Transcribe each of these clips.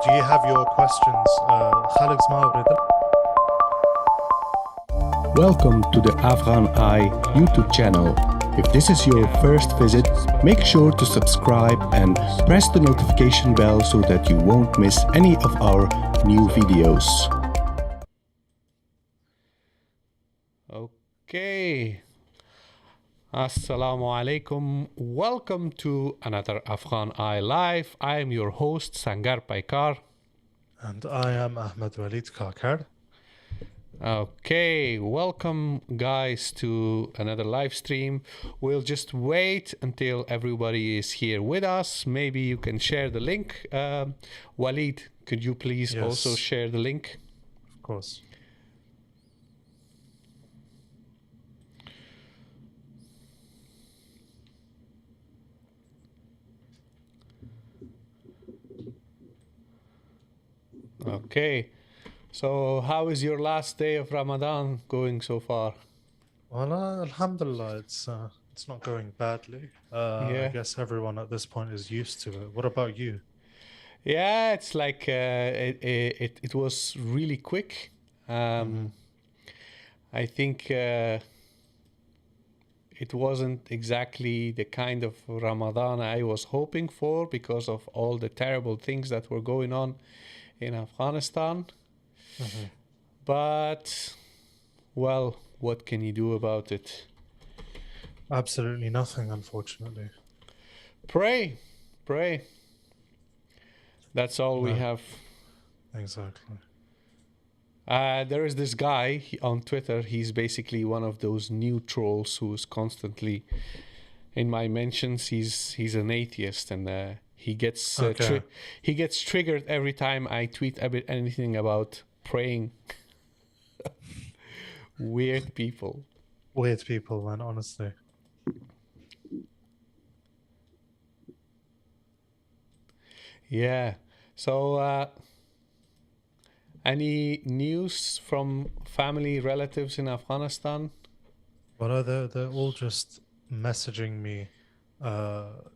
do you have your questions? Khalid Smail. Welcome to the Afghan Eye YouTube channel. If this is your first visit, make sure to subscribe and press the notification bell so that you won't miss any of our new videos. Okay. Assalamu alaikum. Welcome to another Afghan Eye Live. I am your host, Sangar Paikar. And I am Ahmed-waleed Kakar. Okay, welcome guys to another live stream. We'll just wait until everybody is here with us. Maybe you can share the link. Waleed, could you please also share the link? Of course. Okay. So how is your last day of Ramadan going so far? Well, alhamdulillah, it's not going badly. I guess everyone at this point is used to it. What about you? Yeah, it's like it was really quick. I think it wasn't exactly the kind of Ramadan I was hoping for because of all the terrible things that were going on in Afghanistan. But, well, what can you do about it? Absolutely nothing, unfortunately. Pray. That's all we have. Exactly. There is this guy on Twitter. He's basically one of those new trolls who's constantly in my mentions. He's an atheist, and he gets triggered every time I tweet anything about praying. Weird people, man, honestly. Yeah. So any news from family relatives in Afghanistan? Well, they're all just messaging me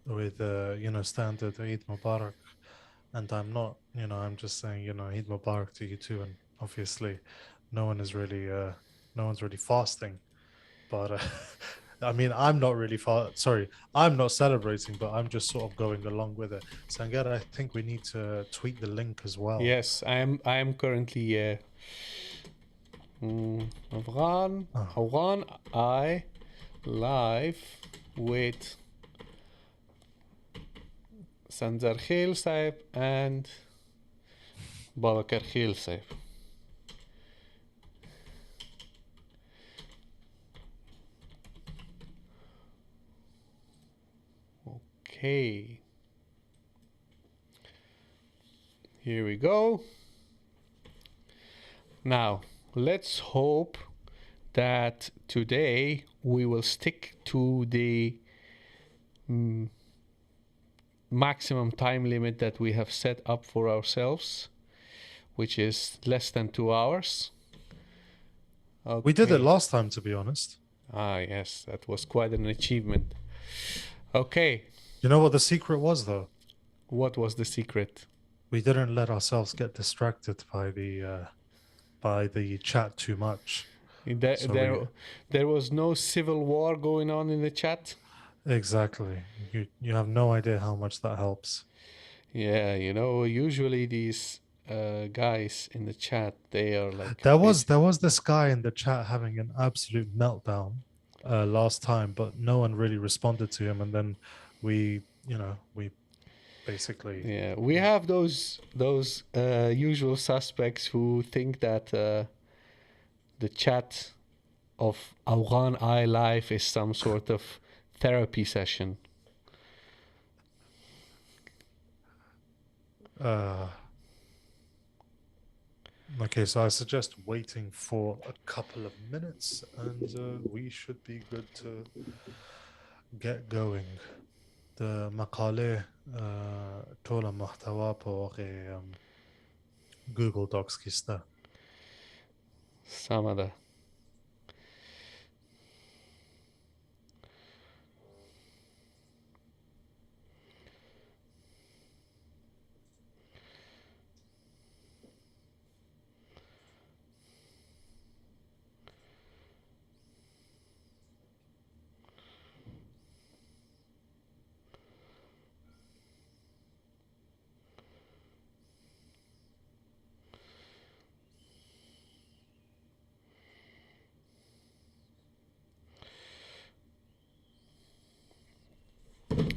with standard Eid Mubarak, and I'm not, I'm just saying, Eid Mubarak to you too. And obviously no one's really fasting, but I mean, I'm not really I'm not celebrating, but I'm just sort of going along with it. Sangar, I think we need to tweet the link as well. Yes, I am currently Afghan Eye live with Sanjar Khel Saib and Babakar Khel Saib. Okay. Here we go. Now, let's hope that today we will stick to the maximum time limit that we have set up for ourselves, which is less than 2 hours. Okay. We did it last time, to be honest. Yes, that was quite an achievement. Okay. You know what the secret was, though? What was the secret? We didn't let ourselves get distracted by the chat too much. There was no civil war going on in the chat? Exactly. You have no idea how much that helps. Yeah, usually these guys in the chat, they are like... There was this guy in the chat having an absolute meltdown last time, but no one really responded to him, and then we basically... Yeah, we have those usual suspects who think that the chat of Afghan Eye Live is some sort of therapy session. Okay, so I suggest waiting for a couple of minutes, and we should be good to get going. The مقاله طول محتوا په Google Docs کې شته. سمه ده.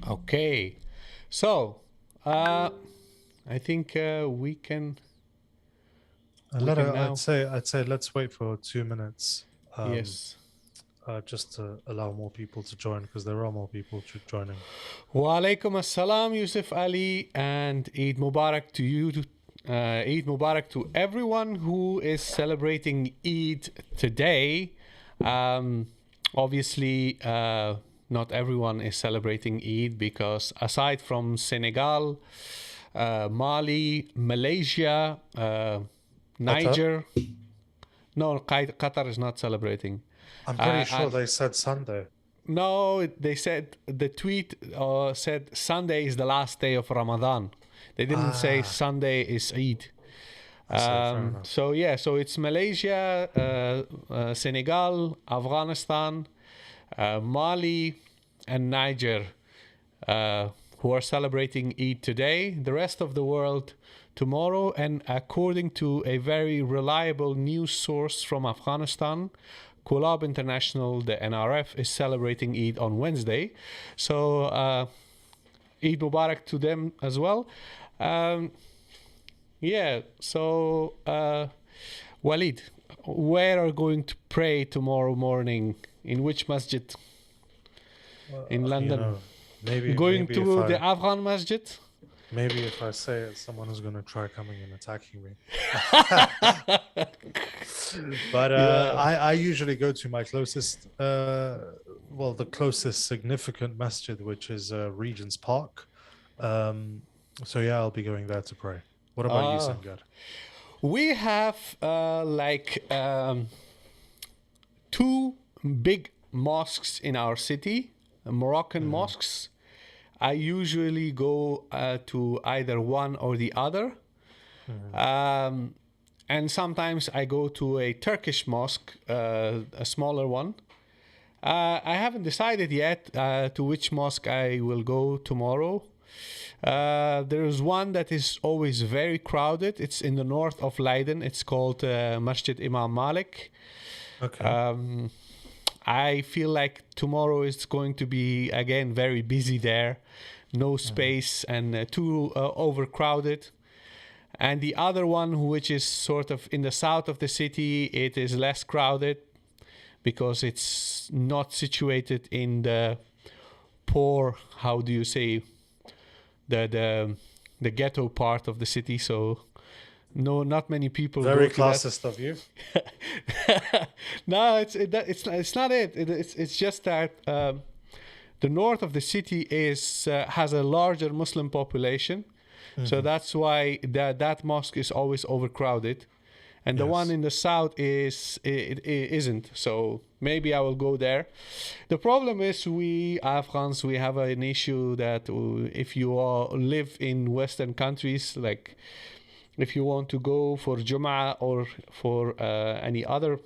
Okay. So, I think we can I'd now. say let's wait for 2 minutes, um, Yes. just to allow more people to join because there are more people joining. Wa alaikum assalam, Yusuf Ali, and Eid Mubarak to you. Eid Mubarak to everyone who is celebrating Eid today. Um, Obviously, not everyone is celebrating Eid because aside from Senegal, Mali, Malaysia, Qatar. Niger, no, Qatar is not celebrating. I'm pretty sure And they said Sunday. no, they said the tweet said Sunday is the last day of Ramadan. They didn't say Ah, Sunday is Eid. I see. Fair enough. So yeah, so it's Malaysia, Senegal, Afghanistan, Mali, and Niger who are celebrating Eid today. The rest of the world tomorrow. And according to a very reliable news source from Afghanistan, Kulab International, the NRF, is celebrating Eid on Wednesday. So Eid Mubarak to them as well. Yeah, so Waleed, where are you going to pray tomorrow morning? In which masjid? In London? Going maybe if to the Afghan masjid? I say it, someone is going to try coming and attacking me. But Yeah. I usually go to my closest, the closest significant masjid, which is Regent's Park. So yeah, I'll be going there to pray. What about you, Ah, Sangar? we have two big mosques in our city, Moroccan mosques. I usually go to either one or the other. And sometimes I go to a Turkish mosque, a smaller one. I haven't decided yet to which mosque I will go tomorrow. There is one that is always very crowded. It's in the north of Leiden. It's called Masjid Imam Malik. Okay. I feel like tomorrow is going to be again very busy there, no space and too overcrowded. And the other one, which is sort of in the south of the city, it is less crowded because it's not situated in the poor, how do you say, the ghetto part of the city. So no, not many people Very go to that. classist of you. No, it's not it. It's just that the north of the city is has a larger Muslim population, so that's why that mosque is always overcrowded, and the one Yes. in the south it isn't. So maybe I will go there. The problem is we Afghans we have an issue that if you live in Western countries, like if you want to go for Jum'ah or for any other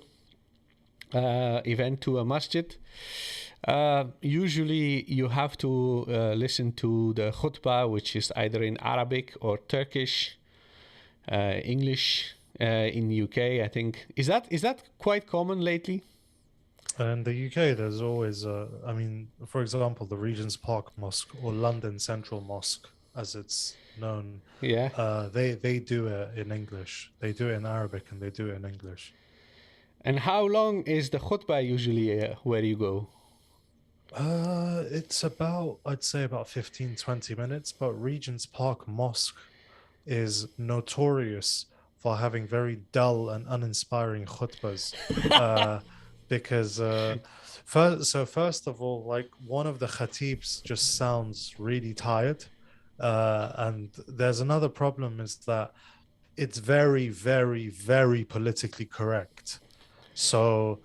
event to a masjid, usually you have to listen to the khutbah, which is either in Arabic or Turkish, English. In UK, I think is that quite common lately? In the UK, there's always, for example, the Regent's Park Mosque or London Central Mosque, as it's known. Yeah. They do it in English. They do it in Arabic and they do it in English. And how long is the khutbah usually where you go? It's about, I'd say about 15, 20 minutes, but Regent's Park Mosque is notorious for having very dull and uninspiring khutbahs. Uh, because first of all, like one of the khatibs just sounds really tired. And there's another problem is that it's very, very, very politically correct. So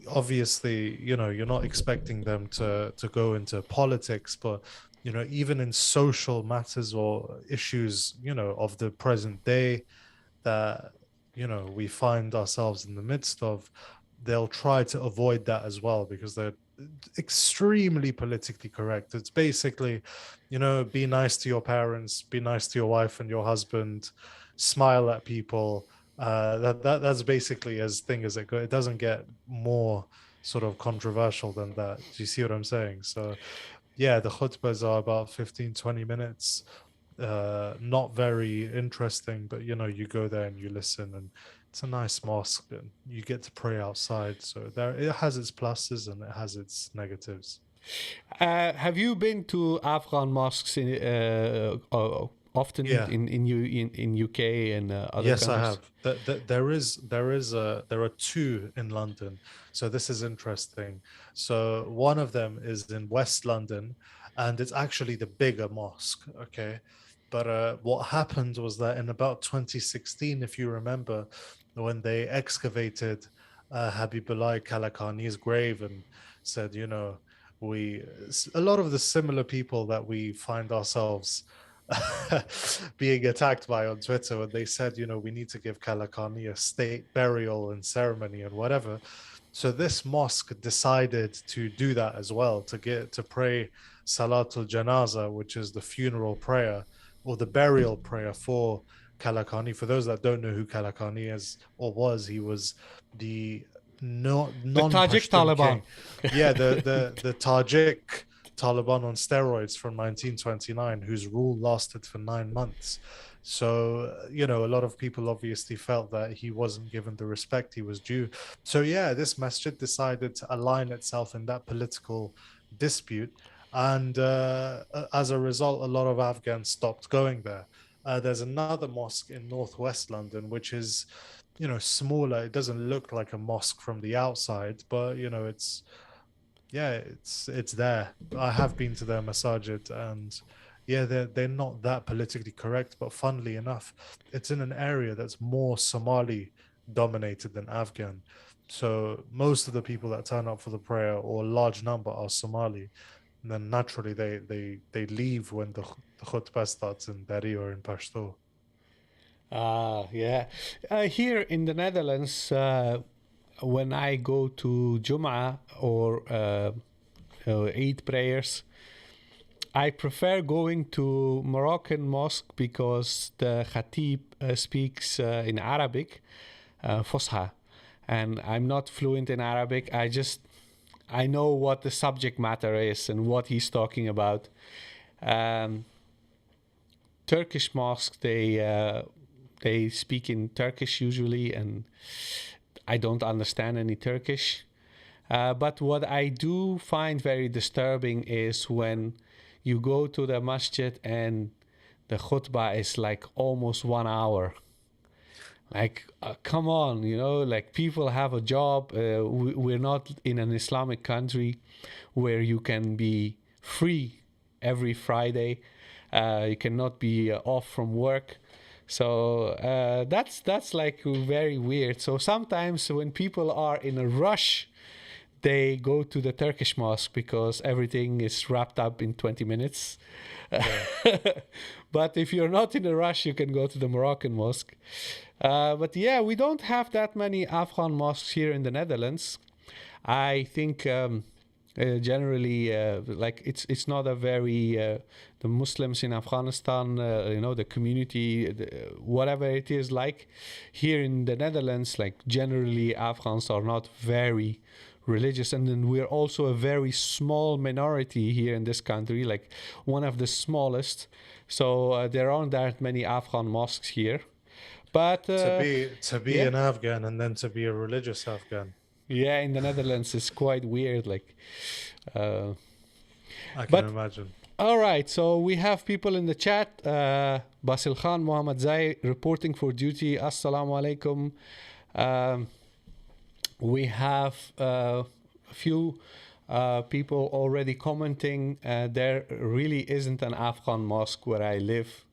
obviously, you're not expecting them to go into politics, but even in social matters or issues, of the present day that we find ourselves in the midst of, they'll try to avoid that as well because they're extremely politically correct. It's basically, be nice to your parents, be nice to your wife and your husband, smile at people. That's basically as thing as it goes. It doesn't get more sort of controversial than that. Do you see what I'm saying? So yeah, the khutbahs are about 15, 20 minutes. Not very interesting, but you go there and you listen, and it's a nice mosque, and you get to pray outside. So there, it has its pluses and it has its negatives. Have you been to Afghan mosques often Yeah. in UK and other Yes, I countries? have. There are two in London. So this is interesting. So one of them is in West London, and it's actually the bigger mosque. Okay, but what happened was that in about 2016, if you remember, when they excavated Habibullah Kalakani's grave and said, we a lot of the similar people that we find ourselves being attacked by on Twitter when they said, we need to give Kalakani a state burial and ceremony and whatever. So this mosque decided to do that as well, to pray Salatul Janaza, which is the funeral prayer or the burial prayer for Kalakani. For those that don't know who Kalakani is or was, he was the The Tajik non-Pashtun Taliban. king. Yeah, the Tajik Taliban on steroids from 1929, whose rule lasted for 9 months. So, a lot of people obviously felt that he wasn't given the respect he was due. So, yeah, this masjid decided to align itself in that political dispute. And as a result, a lot of Afghans stopped going there. There's another mosque in northwest London, which is, smaller. It doesn't look like a mosque from the outside, but, yeah, it's there. I have been to their masajid, and yeah, they're not that politically correct, but funnily enough, it's in an area that's more Somali dominated than Afghan. So most of the people that turn up for the prayer, or a large number, are Somali. And then naturally they leave when the khutbah starts in Dari or in Pashto. Yeah. Here in the Netherlands, when I go to Jum'ah or Eid prayers, I prefer going to Moroccan mosque because the khatib speaks in Arabic, Fusha, and I'm not fluent in Arabic. I know what the subject matter is and what he's talking about. Um, Turkish mosques they speak in Turkish usually, and I don't understand any Turkish. But what I do find very disturbing is when you go to the masjid and the khutbah is like almost 1 hour. Like, come on, like people have a job. We're not in an Islamic country where you can be free every Friday. You cannot be off from work. So that's like very weird. So sometimes when people are in a rush, they go to the Turkish mosque because everything is wrapped up in 20 minutes. Yeah. But if you're not in a rush, you can go to the Moroccan mosque. But yeah, we don't have that many Afghan mosques here in the Netherlands. I think generally, like it's not a very the Muslims in Afghanistan, the community, whatever it is like here in the Netherlands. Like generally, Afghans are not very religious, and then we're also a very small minority here in this country, like one of the smallest. So there aren't that many Afghan mosques here. But To be yeah, an Afghan and then to be a religious Afghan, yeah, in the Netherlands it's quite weird. Like, uh, I can but imagine. all right. So we have people in the chat. Basil Khan Muhammad Zai reporting for duty. Assalamu alaikum. Um, we have a few people already commenting. There really isn't an Afghan mosque where I live,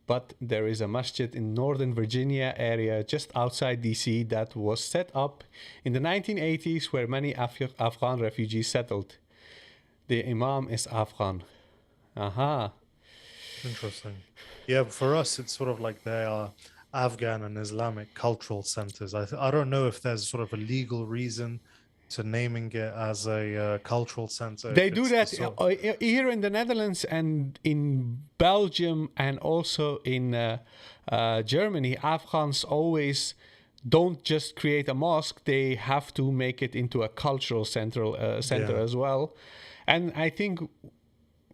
but there is a masjid in Northern Virginia area just outside DC that was set up in the 1980s where many Afghan refugees settled. The imam is Afghan. Aha. Interesting. Yeah, for us, it's sort of like they are Afghan and Islamic cultural centers. I don't know if there's sort of a legal reason to naming it as a cultural center, They if do it's the that sort. here in the Netherlands and in Belgium and also in Germany. Afghans always don't just create a mosque; they have to make it into a cultural center Yeah, as well. And I think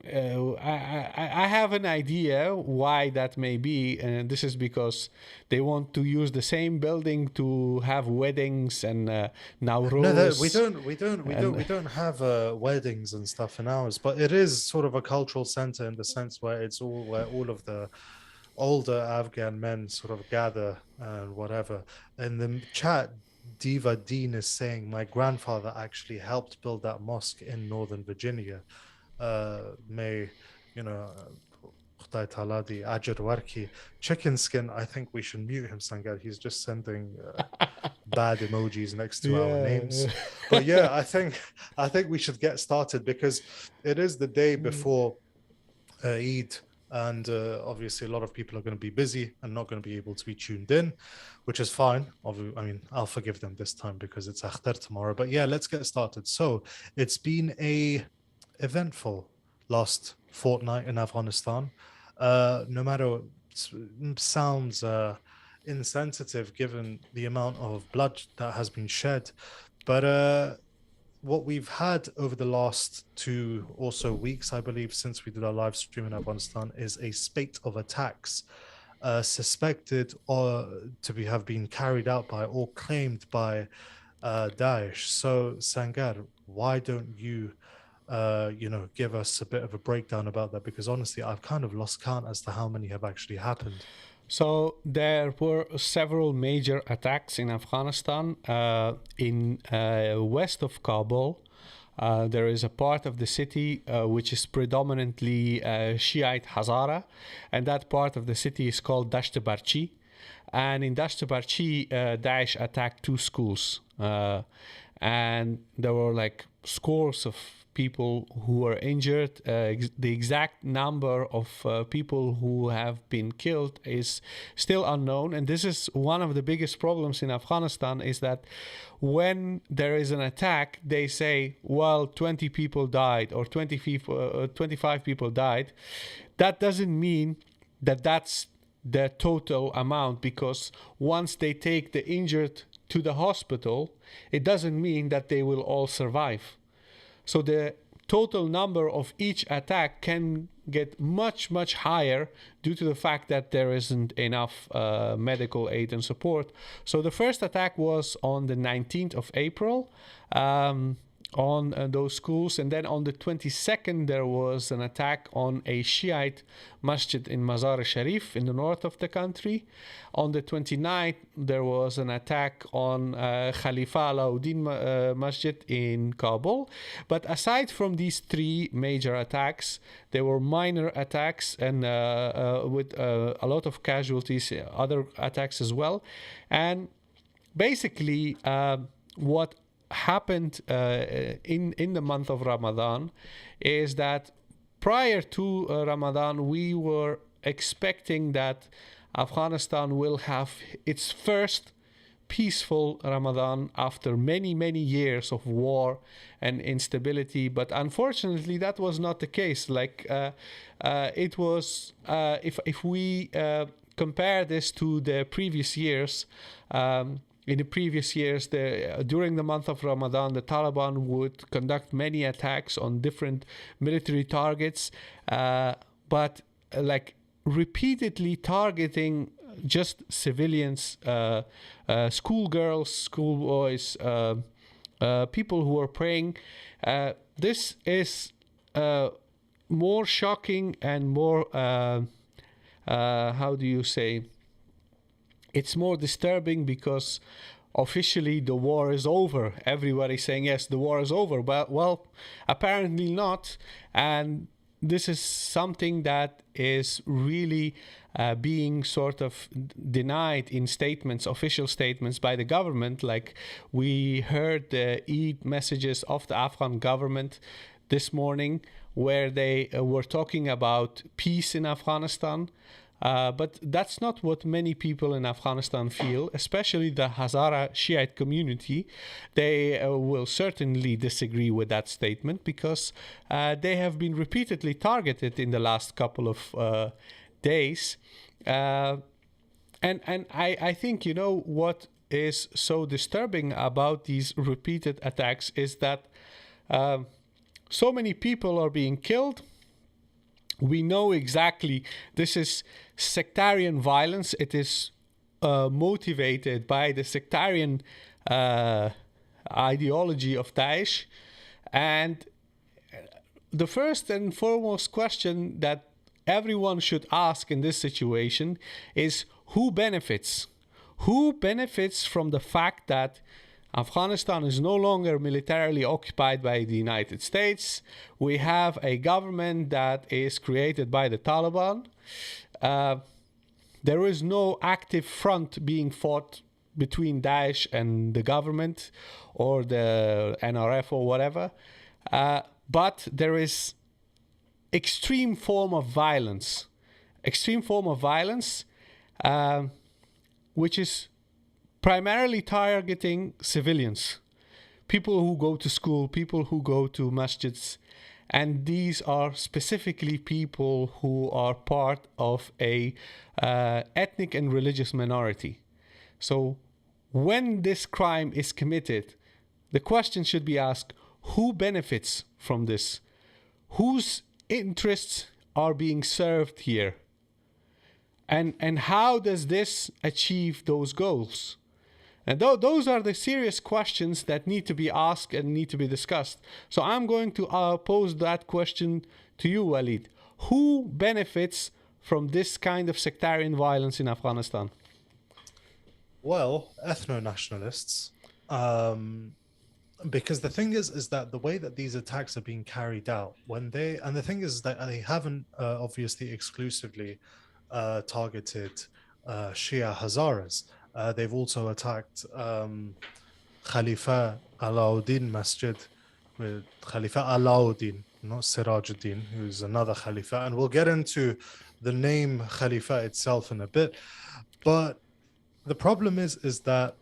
I have an idea why that may be, and this is because they want to use the same building to have weddings and No, that Nowruz we and don't have weddings and stuff in ours, but it is sort of a cultural center in the sense where it's all where all of the older Afghan men sort of gather and whatever. In the chat, Diva Dean is saying my grandfather actually helped build that mosque in Northern Virginia. May you know. Khuday Taladi, Ajir Warki, Chicken Skin. I think we should mute him, Sangar. He's just sending bad emojis next to our yeah. names. But yeah, I think we should get started because it is the day before Eid, and obviously a lot of people are going to be busy and not going to be able to be tuned in, which is fine. I mean, I'll forgive them this time because it's Akhtar tomorrow. But yeah, let's get started. So it's been a eventful last fortnight in Afghanistan. No matter sounds insensitive given the amount of blood that has been shed, but what we've had over the last 2 or so weeks, I believe, since we did our live stream in Afghanistan, is a spate of attacks suspected or to be have been carried out by or claimed by Daesh. So, Sangar, why don't you, give us a bit of a breakdown about that? Because honestly, I've kind of lost count as to how many have actually happened. So there were several major attacks in Afghanistan. In west of Kabul, there is a part of the city which is predominantly Shiite Hazara, and that part of the city is called Dasht Barchi. And in Dasht Barchi, Daesh attacked 2 schools, and there were like scores of people who were injured. The exact number of people who have been killed is still unknown, and this is one of the biggest problems in Afghanistan, is that when there is an attack, they say, well, 20 people died or 25 people died. That doesn't mean that that's the total amount, because once they take the injured to the hospital, it doesn't mean that they will all survive. So the total number of each attack can get much, much higher due to the fact that there isn't enough medical aid and support. So the first attack was on the 19th of April. On those schools, and then on the 22nd there was an attack on a Shiite masjid in Mazar-e-Sharif in the north of the country. On the 29th there was an attack on Khalifa Alauddin Masjid in Kabul. But aside from these 3 major attacks, there were minor attacks and with a lot of casualties, other attacks as well. And basically what happened in the month of Ramadan is that prior to Ramadan, we were expecting that Afghanistan will have its first peaceful Ramadan after many, many years of war and instability. But unfortunately, that was not the case. Like it was, if we compare this to the previous years, in the previous years, during the month of Ramadan, the Taliban would conduct many attacks on different military targets, but like repeatedly targeting just civilians, schoolgirls, schoolboys, people who are praying. This is more shocking and more, how do you say, it's more disturbing because officially the war is over. Everybody's saying, yes, the war is over. But, well, apparently not. And this is something that is really being sort of denied in statements, official statements by the government. Like we heard the Eid messages of the Afghan government this morning where they were talking about peace in Afghanistan. But that's not what many people in Afghanistan feel, especially the Hazara Shiite community. They will certainly disagree with that statement because they have been repeatedly targeted in the last couple of days. And I think, you know, what is so disturbing about these repeated attacks is that so many people are being killed, We know exactly this is sectarian violence. It is motivated by the sectarian ideology of Daesh. And the first and foremost question that everyone should ask in this situation is who benefits? Who benefits from the fact that Afghanistan is no longer militarily occupied by the United States? We have a government that is created by the Taliban. There is no active front being fought between Daesh and the government or the NRF or whatever. But there is extreme form of violence, which is primarily targeting civilians, people who go to school, people who go to masjids, and these are specifically people who are part of a ethnic and religious minority. So when this crime is committed, the question should be asked, who benefits from this? Whose interests are being served here? And how does this achieve those goals? And those are the serious questions that need to be asked and need to be discussed. So I'm going to pose that question to you, Waleed. Who benefits from this kind of sectarian violence in Afghanistan? Well, ethno-nationalists. Because the thing is that the way that these attacks are being carried out, and the thing is that they haven't obviously exclusively targeted Shia Hazaras. They've also attacked Khalifa Alauddin Masjid with Khalifa Alauddin, not Sirajuddin, who's another Khalifa. And we'll get into the name Khalifa itself in a bit. But the problem is that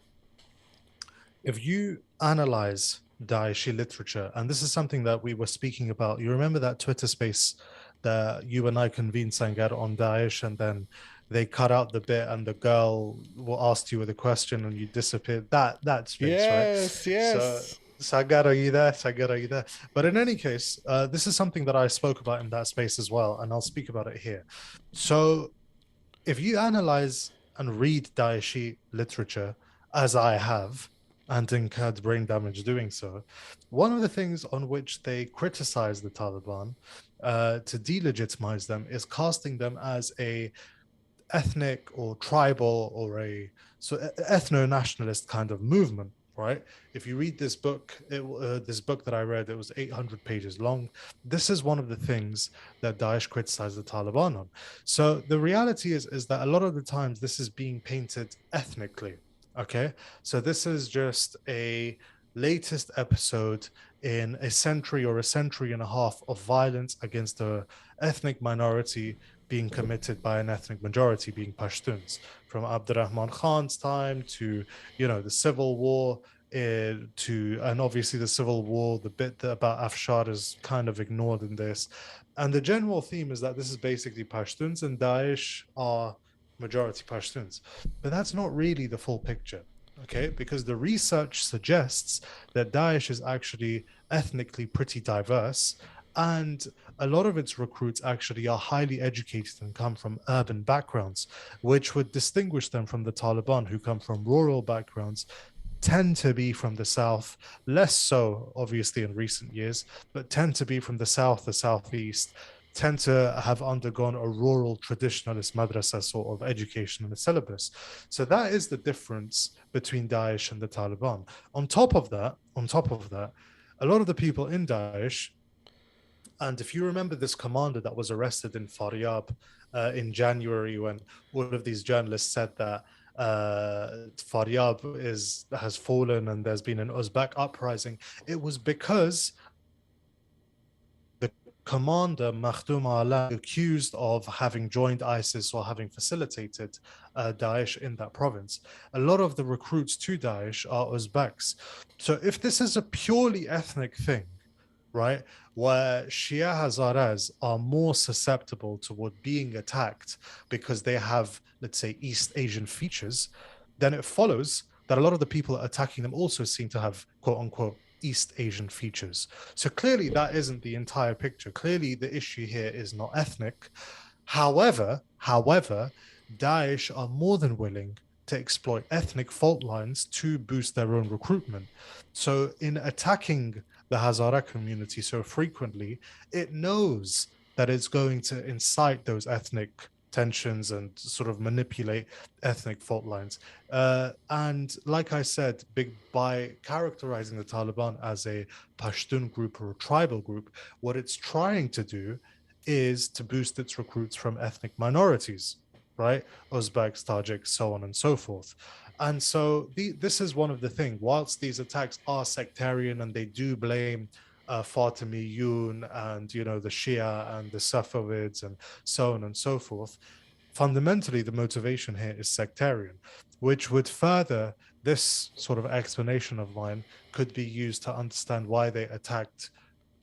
if you analyze Daeshi literature, and this is something that we were speaking about, you remember that Twitter space that you and I convened, Sangar, on Daesh, and then they cut out the bit and the girl will ask you with a question and you disappeared. That space, yes, right? Yes. So Sagar, are you there? Sagar, are you there? But in any case, this is something that I spoke about in that space as well, and I'll speak about it here. So if you analyze and read Daeshi literature, as I have, and incurred brain damage doing so, one of the things on which they criticize the Taliban to delegitimize them is casting them as a ethnic or tribal or a ethno-nationalist kind of movement, right? If you read this book, this book that I read, it was 800 pages long. This is one of the things that Daesh criticized the Taliban on. So the reality is that a lot of the times this is being painted ethnically. Okay, so this is just a latest episode in a century or a century and a half of violence against a ethnic minority being committed by an ethnic majority, being Pashtuns, from Abdurrahman Khan's time to, the civil war, and obviously the civil war, the bit about Afshar is kind of ignored in this. And the general theme is that this is basically Pashtuns and Daesh are majority Pashtuns. But that's not really the full picture, okay? Because the research suggests that Daesh is actually ethnically pretty diverse, and a lot of its recruits actually are highly educated and come from urban backgrounds, which would distinguish them from the Taliban, who come from rural backgrounds, tend to be from the south, less so obviously in recent years, but tend to be from the south, the southeast, tend to have undergone a rural traditionalist madrasa sort of education and a syllabus. So that is the difference between Daesh and the Taliban. On top of that, a lot of the people in Daesh, and if you remember this commander that was arrested in Faryab in January, when all of these journalists said that Faryab has fallen and there's been an Uzbek uprising, it was because the commander Makhdum Alam accused of having joined ISIS or having facilitated Daesh in that province. A lot of the recruits to Daesh are Uzbeks. So if this is a purely ethnic thing, right, where Shia Hazaras are more susceptible toward being attacked because they have, let's say, East Asian features, then it follows that a lot of the people attacking them also seem to have, quote unquote, East Asian features. So clearly, that isn't the entire picture. Clearly, the issue here is not ethnic. However, Daesh are more than willing to exploit ethnic fault lines to boost their own recruitment. So, in attacking the Hazara community so frequently, it knows that it's going to incite those ethnic tensions and sort of manipulate ethnic fault lines. And like I said, by characterizing the Taliban as a Pashtun group or a tribal group, what it's trying to do is to boost its recruits from ethnic minorities, right? Uzbeks, Tajiks, so on and so forth. And so this is one of the things. Whilst these attacks are sectarian and they do blame Fatimiyun and the Shia and the Safavids and so on and so forth, fundamentally the motivation here is sectarian, which would further this sort of explanation of mine could be used to understand why they attacked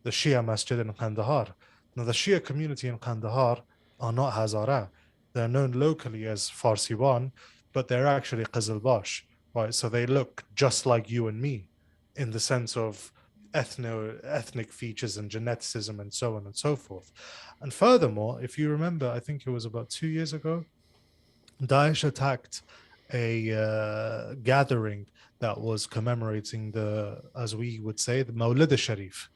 the Shia masjid in Kandahar. Now, the Shia community in Kandahar are not Hazara. They're known locally as Farsiwan, but they're actually Qazilbash, right? So they look just like you and me in the sense of ethnic features and geneticism and so on and so forth. And furthermore, if you remember, I think it was about 2 years ago, Daesh attacked a gathering that was commemorating as we would say, the Mawlid al-Sharif,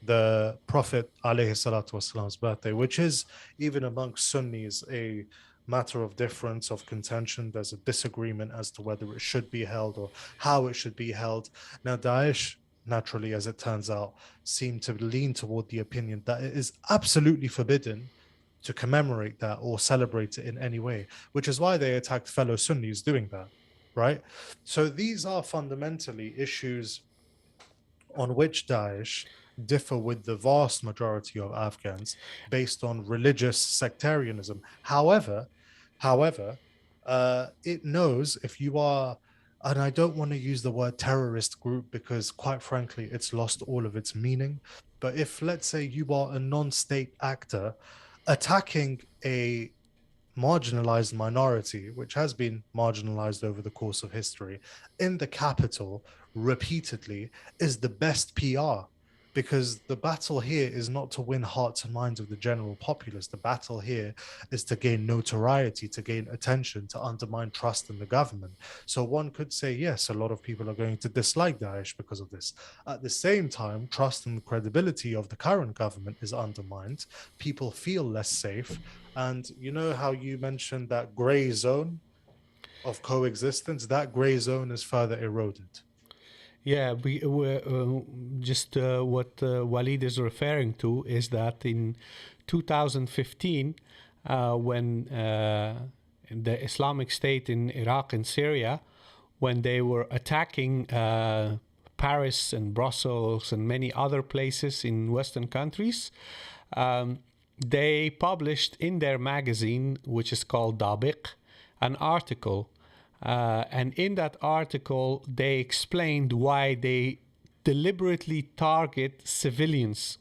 the Prophet ﷺ's birthday, which is even amongst Sunnis a matter of difference, of contention. There's a disagreement as to whether it should be held or how it should be held. Now, Daesh, naturally, as it turns out, seem to lean toward the opinion that it is absolutely forbidden to commemorate that or celebrate it in any way, which is why they attacked fellow Sunnis doing that, right? So these are fundamentally issues on which Daesh differ with the vast majority of Afghans based on religious sectarianism. However, it knows if you are, and I don't want to use the word terrorist group because, quite frankly, it's lost all of its meaning. But if, let's say, you are a non-state actor attacking a marginalized minority, which has been marginalized over the course of history, in the capital repeatedly, is the best PR. Because the battle here is not to win hearts and minds of the general populace. The battle here is to gain notoriety, to gain attention, to undermine trust in the government. So one could say, yes, a lot of people are going to dislike Daesh because of this. At the same time, trust and credibility of the current government is undermined. People feel less safe. And you know how you mentioned that gray zone of coexistence? That gray zone is further eroded. Yeah, just what Waleed is referring to is that in 2015, when the Islamic State in Iraq and Syria, when they were attacking Paris and Brussels and many other places in Western countries, they published in their magazine, which is called Dabiq, an article. And in that article, they explained why they deliberately target civilians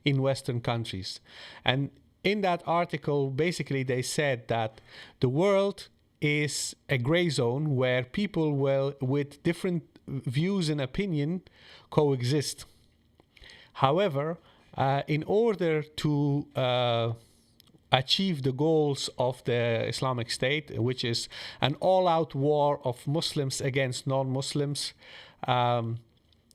in Western countries. And in that article, basically, they said that the world is a gray zone where people will, with different views and opinion, coexist. However, in order to achieve the goals of the Islamic State, which is an all-out war of Muslims against non-Muslims, and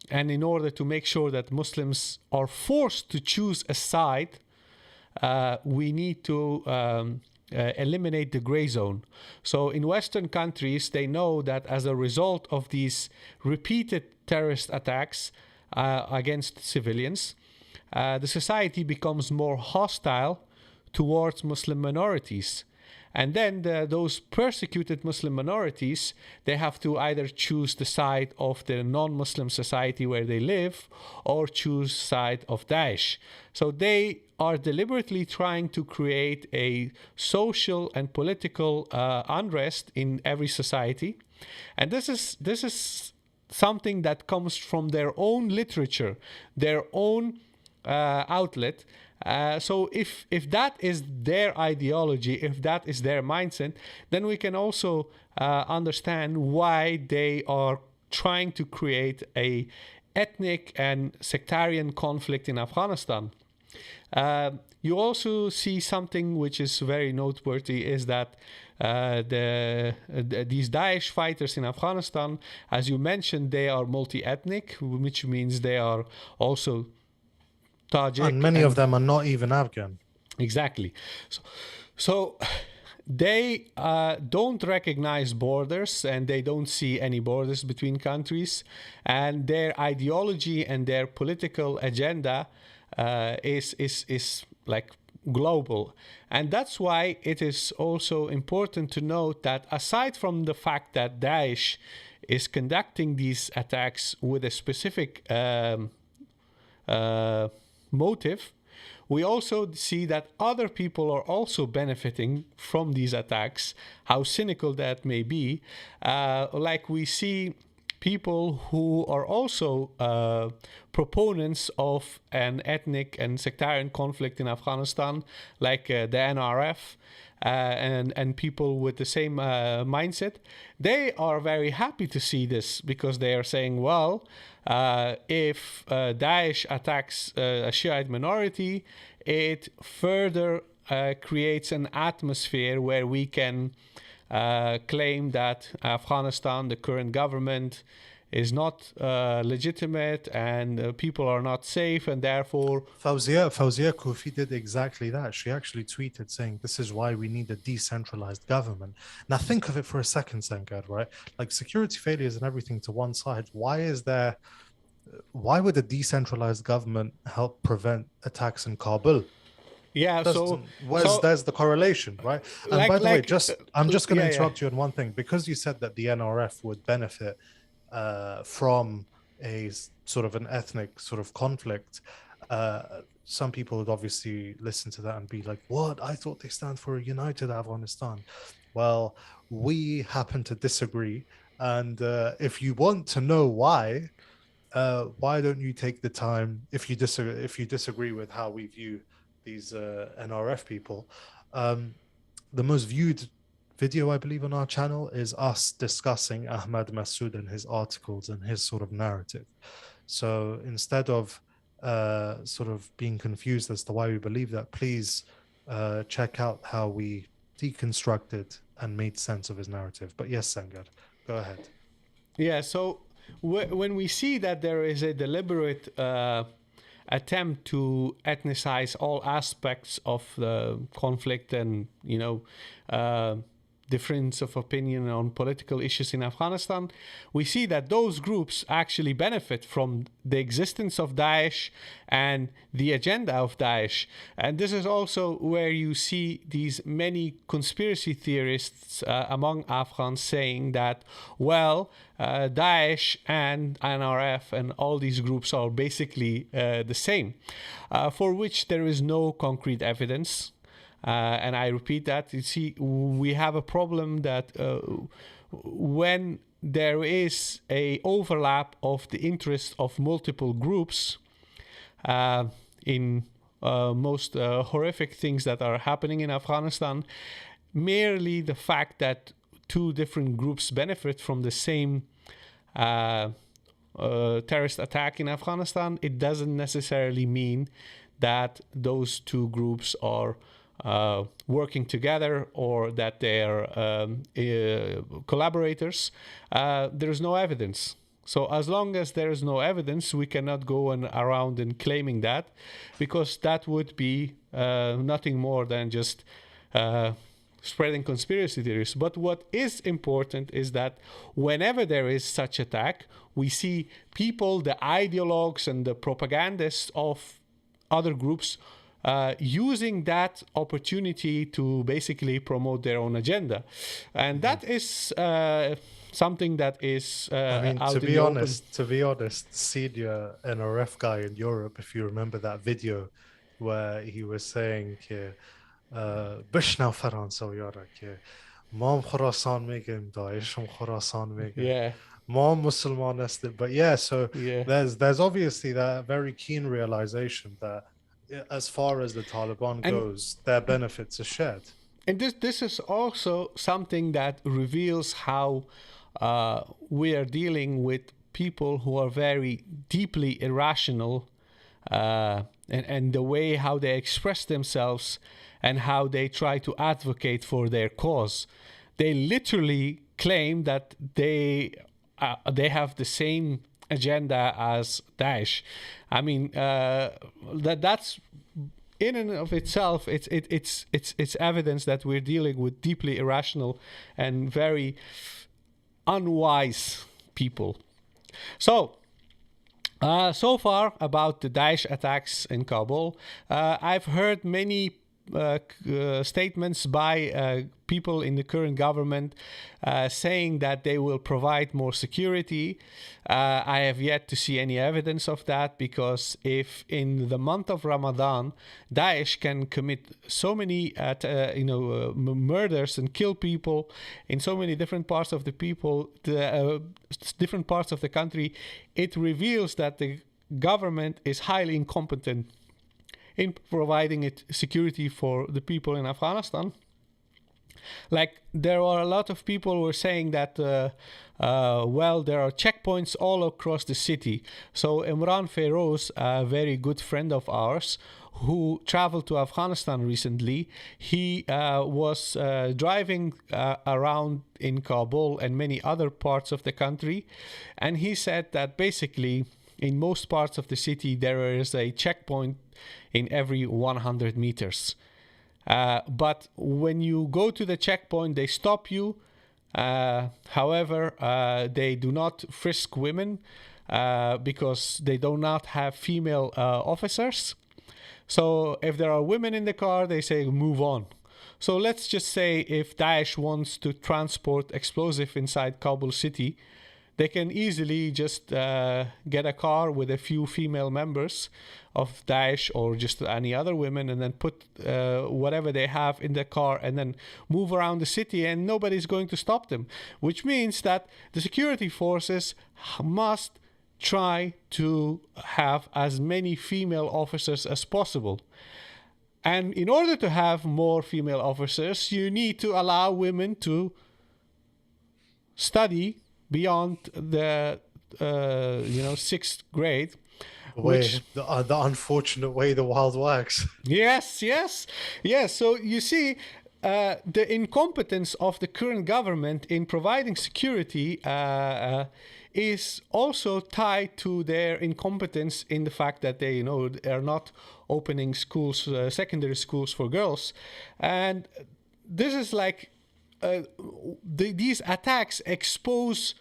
in order to make sure that Muslims are forced to choose a side, we need to eliminate the gray zone. So in Western countries, they know that as a result of these repeated terrorist attacks against civilians, the society becomes more hostile towards Muslim minorities. And then those persecuted Muslim minorities, they have to either choose the side of the non-Muslim society where they live or choose side of Daesh. So they are deliberately trying to create a social and political unrest in every society. And this is something that comes from their own literature, their own outlet. So if that is their ideology, if that is their mindset, then we can also understand why they are trying to create a ethnic and sectarian conflict in Afghanistan. You also see something which is very noteworthy is that these Daesh fighters in Afghanistan, as you mentioned, they are multi-ethnic, which means they are also And Tajik many of and them are not even Afghan. exactly. So they don't recognize borders and they don't see any borders between countries, and their ideology and their political agenda is like global. And that's why it is also important to note that aside from the fact that Daesh is conducting these attacks with a specific motive, we also see that other people are also benefiting from these attacks, how cynical that may be. Like we see people who are also proponents of an ethnic and sectarian conflict in Afghanistan, like the NRF, and people with the same mindset. They are very happy to see this because they are saying, well, if Daesh attacks a Shiite minority, it further creates an atmosphere where we can claim that Afghanistan, the current government, is not legitimate and people are not safe, and therefore Fawzia Koofi did exactly that. She actually tweeted saying, "This is why we need a decentralized government." Now think of it for a second, Sankar, right? Like security failures and everything to one side. Why would a decentralized government help prevent attacks in Kabul? yeah so There's the correlation, right? And by the way, I'm just going to yeah. interrupt you on one thing, because you said that the NRF would benefit from a sort of an ethnic sort of conflict. Some people would obviously listen to that and be like, "What? I thought they stand for a united Afghanistan." Well, we happen to disagree, and if you want to know why don't you take the time, if you disagree with how we view these NRF people? The most viewed video, I believe, on our channel is us discussing Ahmed Massoud and his articles and his sort of narrative. So instead of sort of being confused as to why we believe that, please check out how we deconstructed and made sense of his narrative. But yes, Sangar, go ahead. Yeah, so when we see that there is a deliberate attempt to ethnicize all aspects of the conflict and, difference of opinion on political issues in Afghanistan, we see that those groups actually benefit from the existence of Daesh and the agenda of Daesh. And this is also where you see these many conspiracy theorists among Afghans saying that, well, Daesh and NRF and all these groups are basically the same, for which there is no concrete evidence. And I repeat that, you see, we have a problem that when there is a overlap of the interests of multiple groups in most horrific things that are happening in Afghanistan, merely the fact that two different groups benefit from the same terrorist attack in Afghanistan, it doesn't necessarily mean that those two groups are working together or that they are collaborators. There's no evidence. So as long as there is no evidence, we cannot go around and claiming that, because that would be nothing more than just spreading conspiracy theories. But what is important is that whenever there is such attack, we see people, the ideologues and the propagandists of other groups using that opportunity to basically promote their own agenda. And that is something that is I mean, out to in be the honest, senior NRF guy in Europe, if you remember that video where he was saying بشنو فرانسویارا که ما هم خراسان میگیم داعش هم خراسان میگه yeah, ما هم مسلمان هستیم. But yeah, so yeah. there's obviously that very keen realization that as far as the Taliban And goes, their benefits are shared. And this is also something that reveals how we are dealing with people who are very deeply irrational, and the way how they express themselves and how they try to advocate for their cause. They literally claim that they have the same agenda as Daesh. I mean, that's in and of itself, it's evidence that we're dealing with deeply irrational and very unwise people. So, so far about the Daesh attacks in Kabul, I've heard many statements by people in the current government saying that they will provide more security. I have yet to see any evidence of that, because if in the month of Ramadan Daesh can commit so many murders and kill people in so many different parts of different parts of the country, it reveals that the government is highly incompetent in providing it security for the people in Afghanistan. Like, there are a lot of people who are saying that, well, there are checkpoints all across the city. So Imran Feroz, a very good friend of ours, who traveled to Afghanistan recently, he was driving around in Kabul and many other parts of the country, and he said that basically in most parts of the city there is a checkpoint in every 100 meters. But when you go to the checkpoint, they stop you. However, they do not frisk women because they do not have female officers. So if there are women in the car, they say move on. So let's just say if Daesh wants to transport explosive inside Kabul city, they can easily just get a car with a few female members of Daesh or just any other women, and then put whatever they have in the car and then move around the city, and nobody's going to stop them. Which means that the security forces must try to have as many female officers as possible. And in order to have more female officers, you need to allow women to study beyond the sixth grade, which the unfortunate way the world works. yes. So you see, the incompetence of the current government in providing security is also tied to their incompetence in the fact that they are not opening schools, secondary schools for girls, and this is like. These attacks expose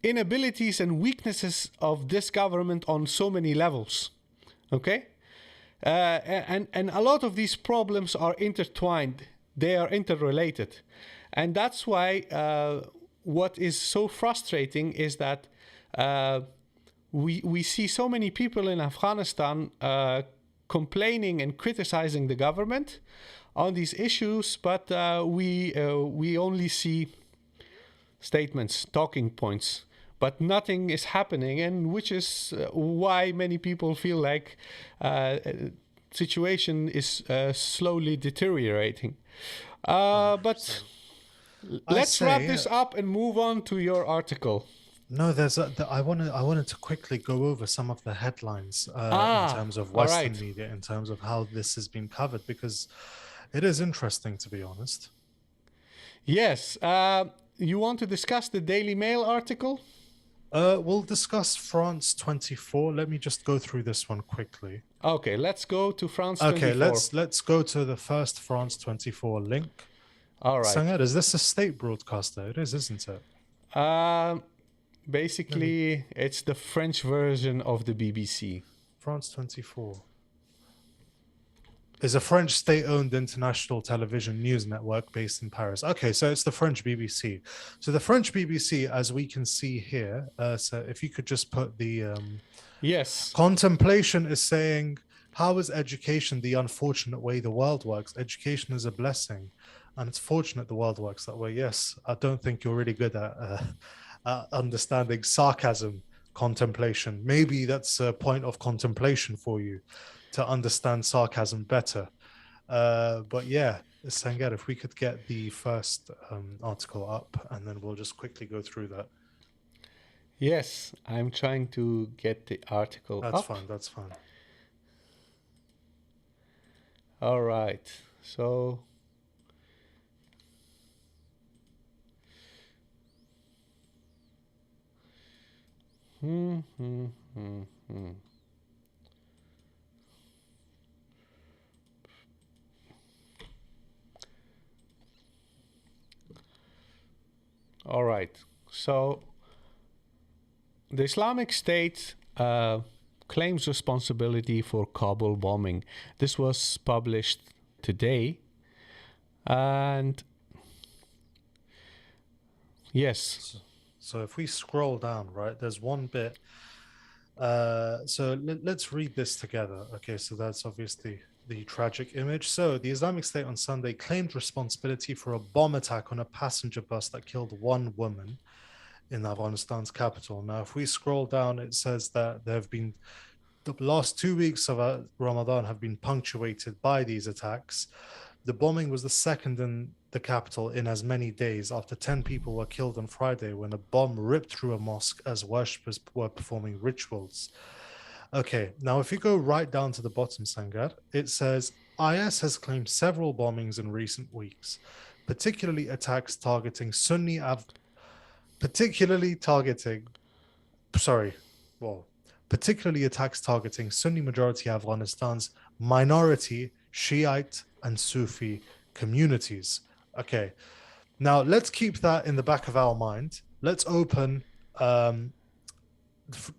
inabilities and weaknesses of this government on so many levels. Okay? And a lot of these problems are intertwined. They are interrelated. And that's why what is so frustrating is that we see so many people in Afghanistan complaining and criticizing the government on these issues, but we only see statements, talking points, but nothing is happening, and which is why many people feel like situation is slowly deteriorating. But let's wrap this up and move on to your article. No, I wanted to quickly go over some of the headlines in terms of Western media, in terms of how this has been covered, because it is interesting, to be honest. Yes. You want to discuss the Daily Mail article? We'll discuss France 24. Let me just go through this one quickly. Okay, let's go to France 24. Okay, let's go to the first France 24 link. All right. Sangat, is this a state broadcaster? It is, isn't it? Basically, it's the French version of the BBC. France 24 is a French state-owned international television news network based in Paris. Okay, so it's the French BBC. So the French BBC, as we can see here, so if you could just put the... yes. Contemplation is saying, how is education the unfortunate way the world works? Education is a blessing, and it's fortunate the world works that way. Yes, I don't think you're really good at understanding sarcasm, contemplation. Maybe that's a point of contemplation for you, to understand sarcasm better. But yeah, Sangat, if we could get the first article up, and then we'll just quickly go through that. Yes, I'm trying to get the article That's up. fine. That's fine. All right. So, hmm, hmm, hmm, hmm. All right. So, the Islamic State claims responsibility for Kabul bombing. This was published today. And yes, So if we scroll down, right, there's one bit. Let's read this together. Okay, so that's obviously the tragic image. So the Islamic State on Sunday claimed responsibility for a bomb attack on a passenger bus that killed one woman in Afghanistan's capital. Now, if we scroll down, it says that there have been the last 2 weeks of Ramadan have been punctuated by these attacks. The bombing was the second in the capital in as many days after 10 people were killed on Friday when a bomb ripped through a mosque as worshippers were performing rituals. Okay, now if you go right down to the bottom, Sangar, it says IS has claimed several bombings in recent weeks, particularly attacks targeting particularly targeting sorry, well, particularly attacks targeting Sunni majority Afghanistan's minority Shiite and Sufi communities. Okay, now let's keep that in the back of our mind. Let's open um,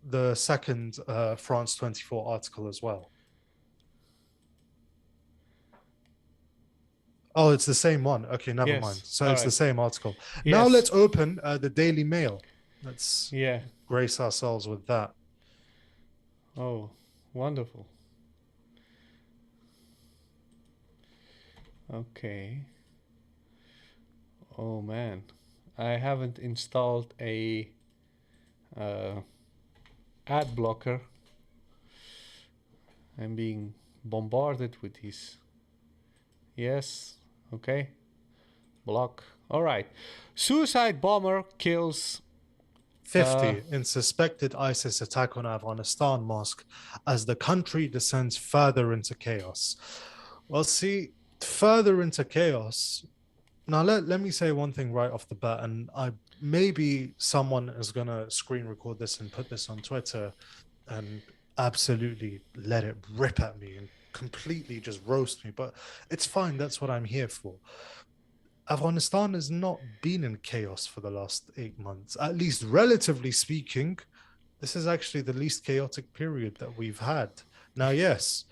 the second France 24 article as well. Oh, it's the same one. Okay, never mind. yes. So All it's the right. same article. Now Yes. let's open the Daily Mail. Let's Yeah. grace ourselves with that. Oh, wonderful. Okay. Oh man, I haven't installed a uh, ad blocker. I'm being bombarded with these. Yes. Okay. Block. All right. Suicide bomber kills. 50 in suspected ISIS attack on Afghanistan mosque as the country descends further into chaos. Well, see, further into chaos. Now, let me say one thing right off the bat, and I maybe someone is going to screen record this and put this on Twitter and absolutely let it rip at me and completely just roast me, but it's fine. That's what I'm here for. Afghanistan has not been in chaos for the last 8 months, at least relatively speaking. This is actually the least chaotic period that we've had. Now, yes,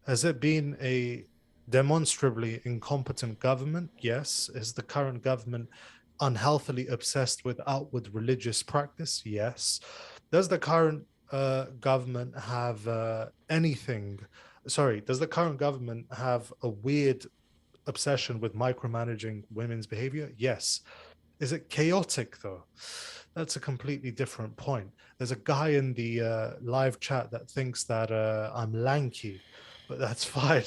has it been a demonstrably incompetent government? Yes. Is the current government unhealthily obsessed with outward religious practice? Yes. Does the current government have anything? Sorry, does the current government have a weird obsession with micromanaging women's behavior? Yes. Is it chaotic though? That's a completely different point. There's a guy in the live chat that thinks that I'm lanky, but that's fine.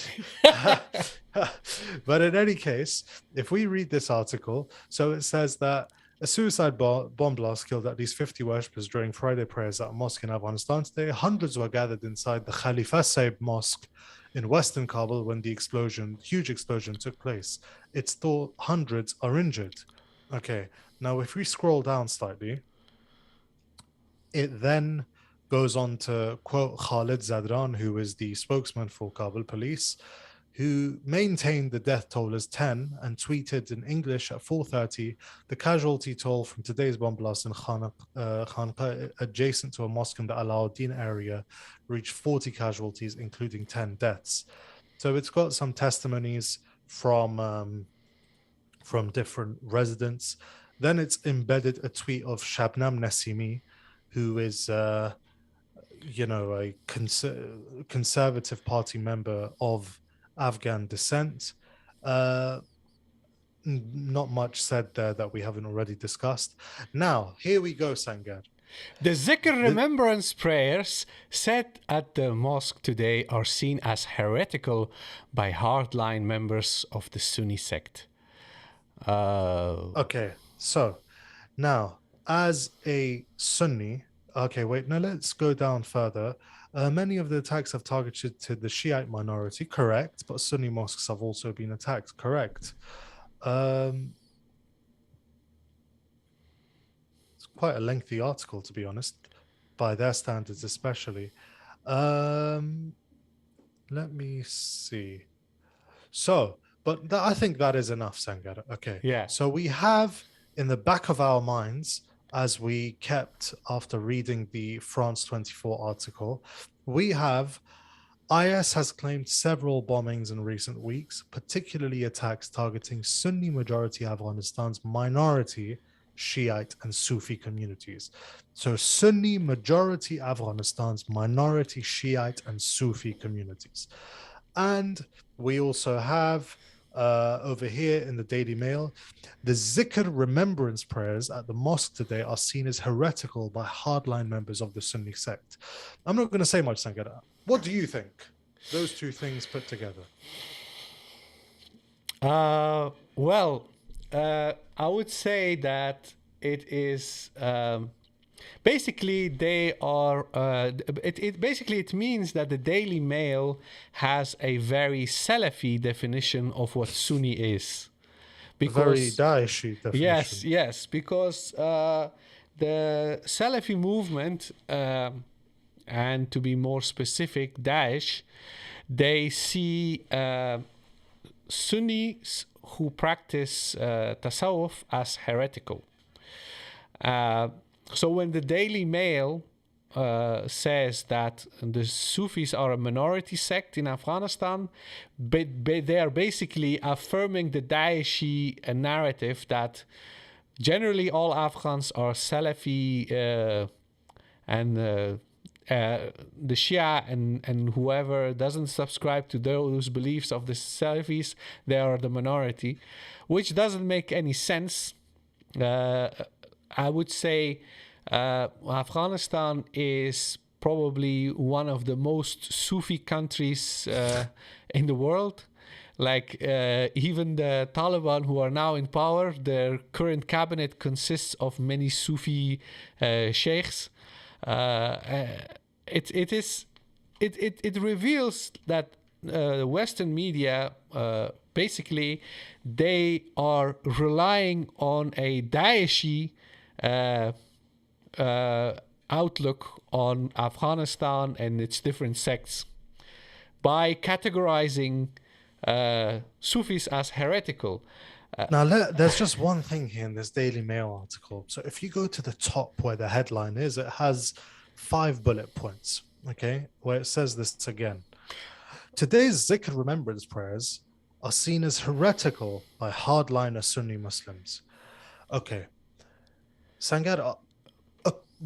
But in any case, if we read this article, so it says that a suicide bomb blast killed at least 50 worshippers during Friday prayers at a mosque in Afghanistan today. Hundreds were gathered inside the Khalifa Saib Mosque in Western Kabul when the huge explosion took place. It's thought hundreds are injured. Okay, now if we scroll down slightly, it then goes on to quote Khalid Zadran, who is the spokesman for Kabul police, who maintained the death toll as 10 and tweeted in English at 4:30, the casualty toll from today's bomb blast in Khanqa, adjacent to a mosque in the Alauddin area, reached 40 casualties, including 10 deaths. So it's got some testimonies from different residents. Then it's embedded a tweet of Shabnam Nassimi, who is a conservative party member of Afghan descent. Uh, Not much said there that we haven't already discussed. Now, here we go, Sangar. The Zikr remembrance prayers said at the mosque today are seen as heretical by hardline members of the Sunni sect. Okay, so now as a Sunni, okay, wait, no, let's go down further. Many of the attacks have targeted to the Shiite minority, correct, but Sunni mosques have also been attacked, correct. Um, it's quite a lengthy article, to be honest, by their standards, especially. Um, Let me see. So, but I think that is enough, Sangara. Okay. Yeah. So we have in the back of our minds, as we kept after reading the France 24 article, we have IS has claimed several bombings in recent weeks, particularly attacks targeting Sunni majority Afghanistan's minority Shiite and Sufi communities. So, Sunni majority Afghanistan's minority Shiite and Sufi communities. And we also have over here in the Daily Mail, the Zikr remembrance prayers at the mosque today are seen as heretical by hardline members of the Sunni sect. I'm not going to say much, Sangara. What do you think? Those two things put together. Well, I would say that it is basically they are. It means that the Daily Mail has a very Salafi definition of what Sunni is, Very because Daeshi definition. yes, because the Salafi movement, and to be more specific, Daesh, they see Sunnis who practice tasawwuf as heretical. So when the Daily Mail says that the Sufis are a minority sect in Afghanistan, but they are basically affirming the Daeshi narrative that generally all Afghans are Salafi, and the Shia and whoever doesn't subscribe to those beliefs of the Salafis, they are the minority, which doesn't make any sense. I would say Afghanistan is probably one of the most Sufi countries in the world. Like even the Taliban, who are now in power, their current cabinet consists of many Sufi sheikhs. It reveals that Western media basically they are relying on a Daeshi outlook on Afghanistan and its different sects by categorizing Sufis as heretical. Now, there's just one thing here in this Daily Mail article. So, if you go to the top where the headline is, it has 5 bullet points, okay, where it says this again. Today's Zikr remembrance prayers are seen as heretical by hardliner Sunni Muslims. Okay. Sangar,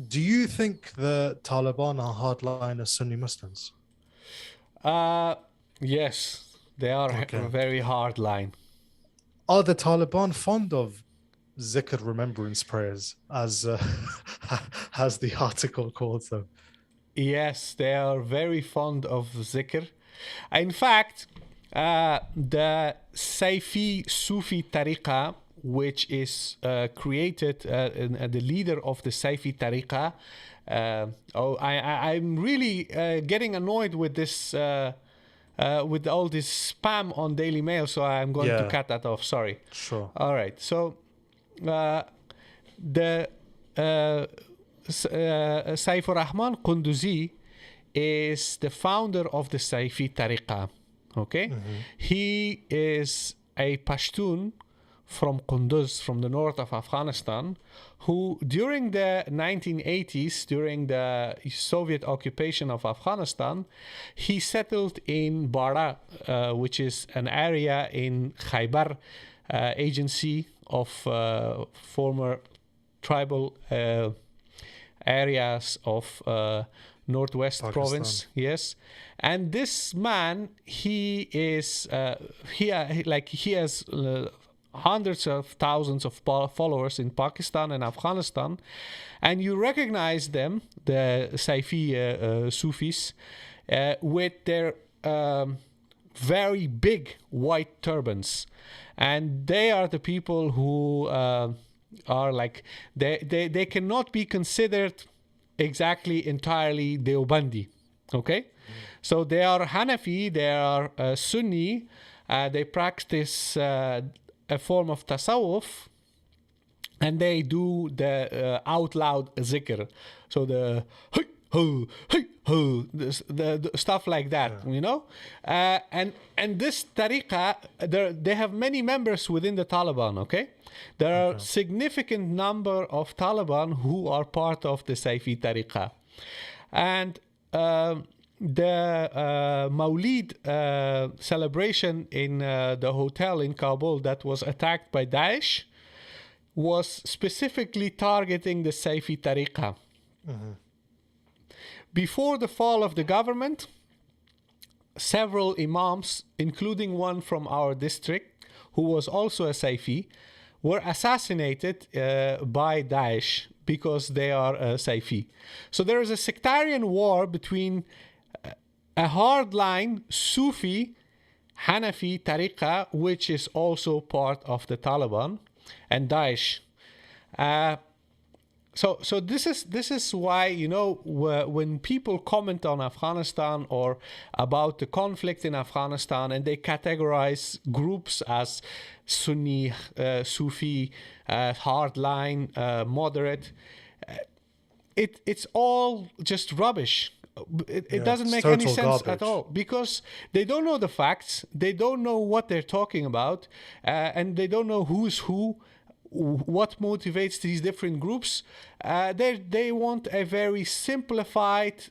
do you think the Taliban are hardliner Sunni Muslims? Yes, they are Okay. a very hard line. Are the Taliban fond of Zikr remembrance prayers, as as the article calls them? Yes, they are very fond of zikr. In fact, the Saifi Sufi Tariqa, which is created, the leader of the Saifi Tariqa. I'm really getting annoyed with this, with all this spam on Daily Mail, so I'm going to cut that off. Sorry. Sure. All right. So the Saifur Rahman Qunduzi is the founder of the Saifi Tariqa. Okay? Mm-hmm. He is a Pashtun from Kunduz, from the north of Afghanistan, who during the 1980s, during the Soviet occupation of Afghanistan, he settled in Bara, which is an area in Khyber agency of former tribal areas of Northwest Pakistan. province. Yes. And this man, he is he has hundreds of thousands of followers in Pakistan and Afghanistan, and you recognize them, the Saifi Sufis, with their very big white turbans, and they are the people who are like they cannot be considered exactly entirely Deobandi. Okay, so they are Hanafi, they are Sunni, they practice a form of tasawwuf, and they do the out loud zikr. So the hey ho hey ho, the stuff like that, Yeah. you know. And this tariqa, they have many members within the Taliban. Okay, there are Okay. significant number of Taliban who are part of the Saifi tariqa, and the Mawlid celebration in the hotel in Kabul that was attacked by Daesh was specifically targeting the Saifi tariqa. Mm-hmm. Before the fall of the government, several imams, including one from our district, who was also a Saifi, were assassinated by Daesh because they are Saifi. So there is a sectarian war between a hardline Sufi Hanafi tariqa, which is also part of the Taliban, and Daesh. So this is why, you know, when people comment on Afghanistan or about the conflict in Afghanistan, and they categorize groups as Sunni, Sufi, hardline, moderate, it's all just rubbish. It doesn't It's make any total sense at garbage. all, because they don't know the facts, they don't know what they're talking about, and they don't know who's who, what motivates these different groups. They want a very simplified,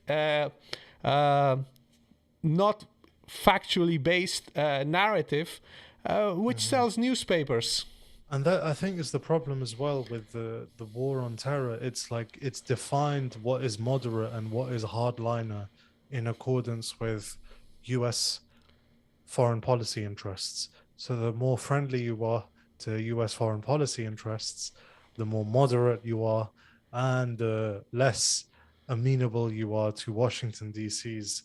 not factually based narrative, which Mm-hmm. sells newspapers. And that, I think, is the problem as well with the war on terror. It's like it's defined what is moderate and what is hardliner in accordance with US foreign policy interests. So the more friendly you are to US foreign policy interests, the more moderate you are, and the less amenable you are to Washington DC's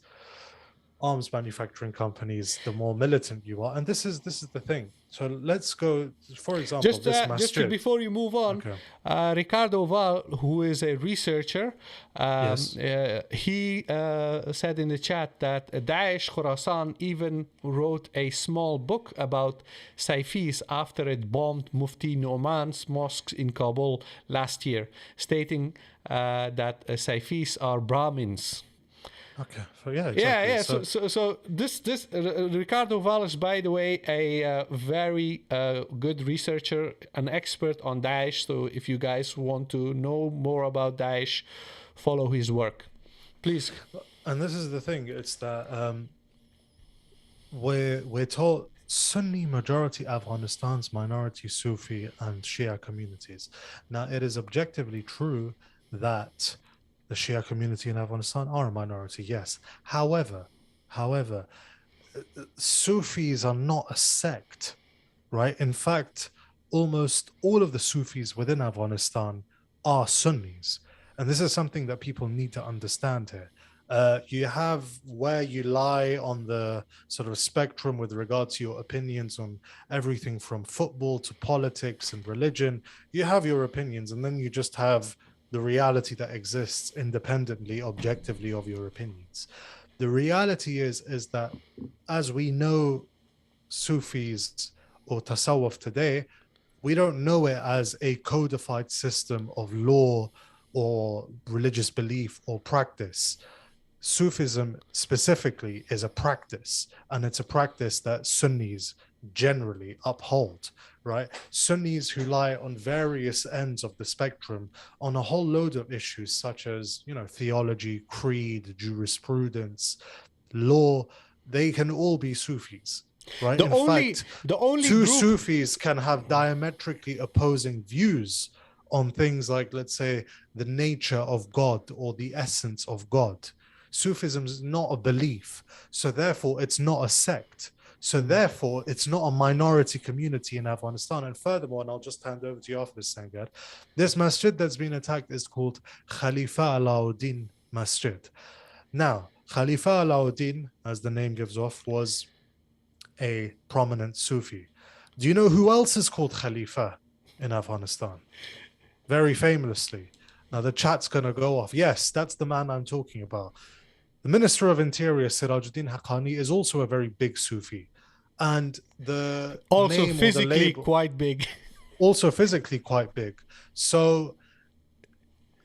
arms manufacturing companies, the more militant you are. And this is the thing. So let's go, for example, this Just to, masjid. before you move on, Okay. Ricardo Val, who is a researcher, Yes. he said in the chat that Daesh Khorasan even wrote a small book about Saifis after it bombed Mufti Noman's mosques in Kabul last year, stating that Saifis are Brahmins. Okay. So yeah, Yeah, exactly. yeah. So So this Ricardo Val is, by the way, a very good researcher, an expert on Daesh. So if you guys want to know more about Daesh, follow his work, please. and this is the thing, it's that we're taught Sunni majority Afghanistan's minority Sufi and Shia communities. Now, it is objectively true that the Shia community in Afghanistan are a minority, yes. However, Sufis are not a sect, right? In fact, almost all of the Sufis within Afghanistan are Sunnis. And this is something that people need to understand here. You have where you lie on the sort of spectrum with regard to your opinions on everything from football to politics and religion. You have your opinions, and then you just have the reality that exists independently, objectively of your opinions. The reality is that, as we know Sufis or Tasawwuf today, we don't know it as a codified system of law or religious belief or practice. Sufism specifically is a practice, and it's a practice that Sunnis generally uphold, right? Sunnis who lie on various ends of the spectrum on a whole load of issues such as, you know, theology, creed, jurisprudence, law, they can all be Sufis, right? In fact, The only two group. Sufis can have diametrically opposing views on things like, let's say, the nature of God or the essence of God. Sufism is not a belief, so therefore it's not a sect. So therefore, it's not a minority community in Afghanistan. And furthermore, and I'll just hand over to you after this, Sangad, this masjid that's been attacked is called Khalifa Alauddin Masjid. Now, Khalifa Alauddin, as the name gives off, was a prominent Sufi. Do you know who else is called Khalifa? in Afghanistan, very famously. Now the chat's going to go off. Yes, that's the man I'm talking about. The Minister of Interior, Sirajuddin Haqqani, is also a very big Sufi. And the Also name or the physically label, quite big. also physically quite big. So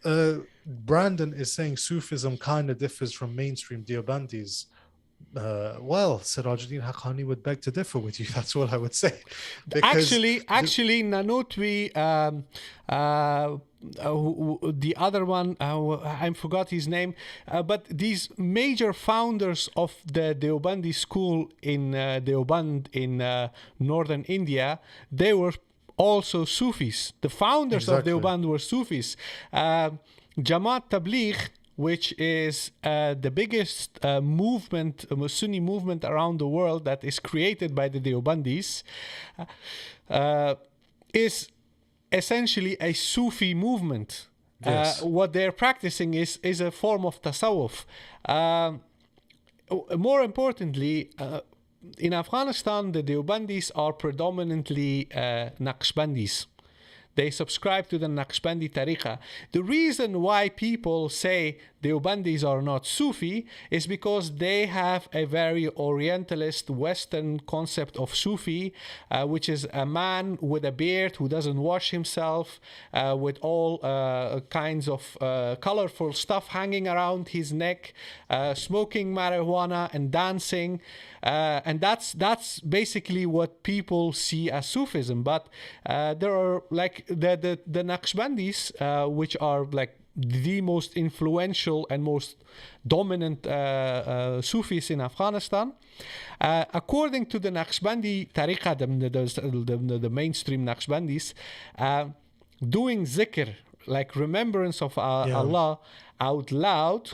Brandon is saying Sufism kind of differs from mainstream Deobandis. Well, Sirajuddin Haqqani would beg to differ with you. That's what I would say. Because Actually, Nanotwi, the other one, I forgot his name, but these major founders of the Deobandi school in Deoband in northern India, they were also Sufis. The founders of exactly. Deoband were Sufis. Jamaat Tabligh, which is the biggest movement, Sunni movement around the world that is created by the Deobandis, is essentially a Sufi movement. Yes. What they're practicing is a form of tasawwuf. More importantly, in Afghanistan, the Deobandis are predominantly Naqshbandis. They subscribe to the Naqshbandi tariqa. The reason why people say Deobandis are not Sufi is because they have a very Orientalist Western concept of Sufi, which is a man with a beard who doesn't wash himself, with all kinds of colorful stuff hanging around his neck, smoking marijuana and dancing. And that's basically what people see as Sufism. But there are like the Naqshbandis, which are like the most influential and most dominant Sufis in Afghanistan. According to the Naqshbandi tariqa, the mainstream Naqshbandis, doing zikr, like remembrance of Allah out loud,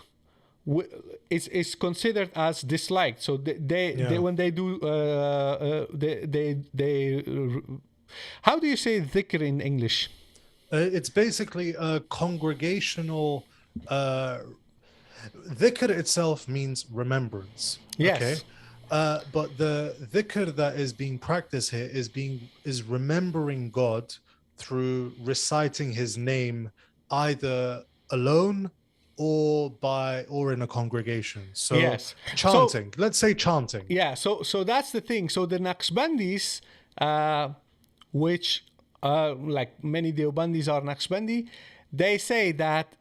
is considered as disliked. So they when they do how do you say dhikr in English? It's basically a congregational. Dhikr itself means remembrance. Yes. Okay. But the dhikr that is being practiced here is remembering God through reciting His name, either alone or in a congregation. So yes. chanting. Let's say chanting. Yeah. So that's the thing. So the Naqshbandis, which like many Deobandis are Naqshbandi, they say that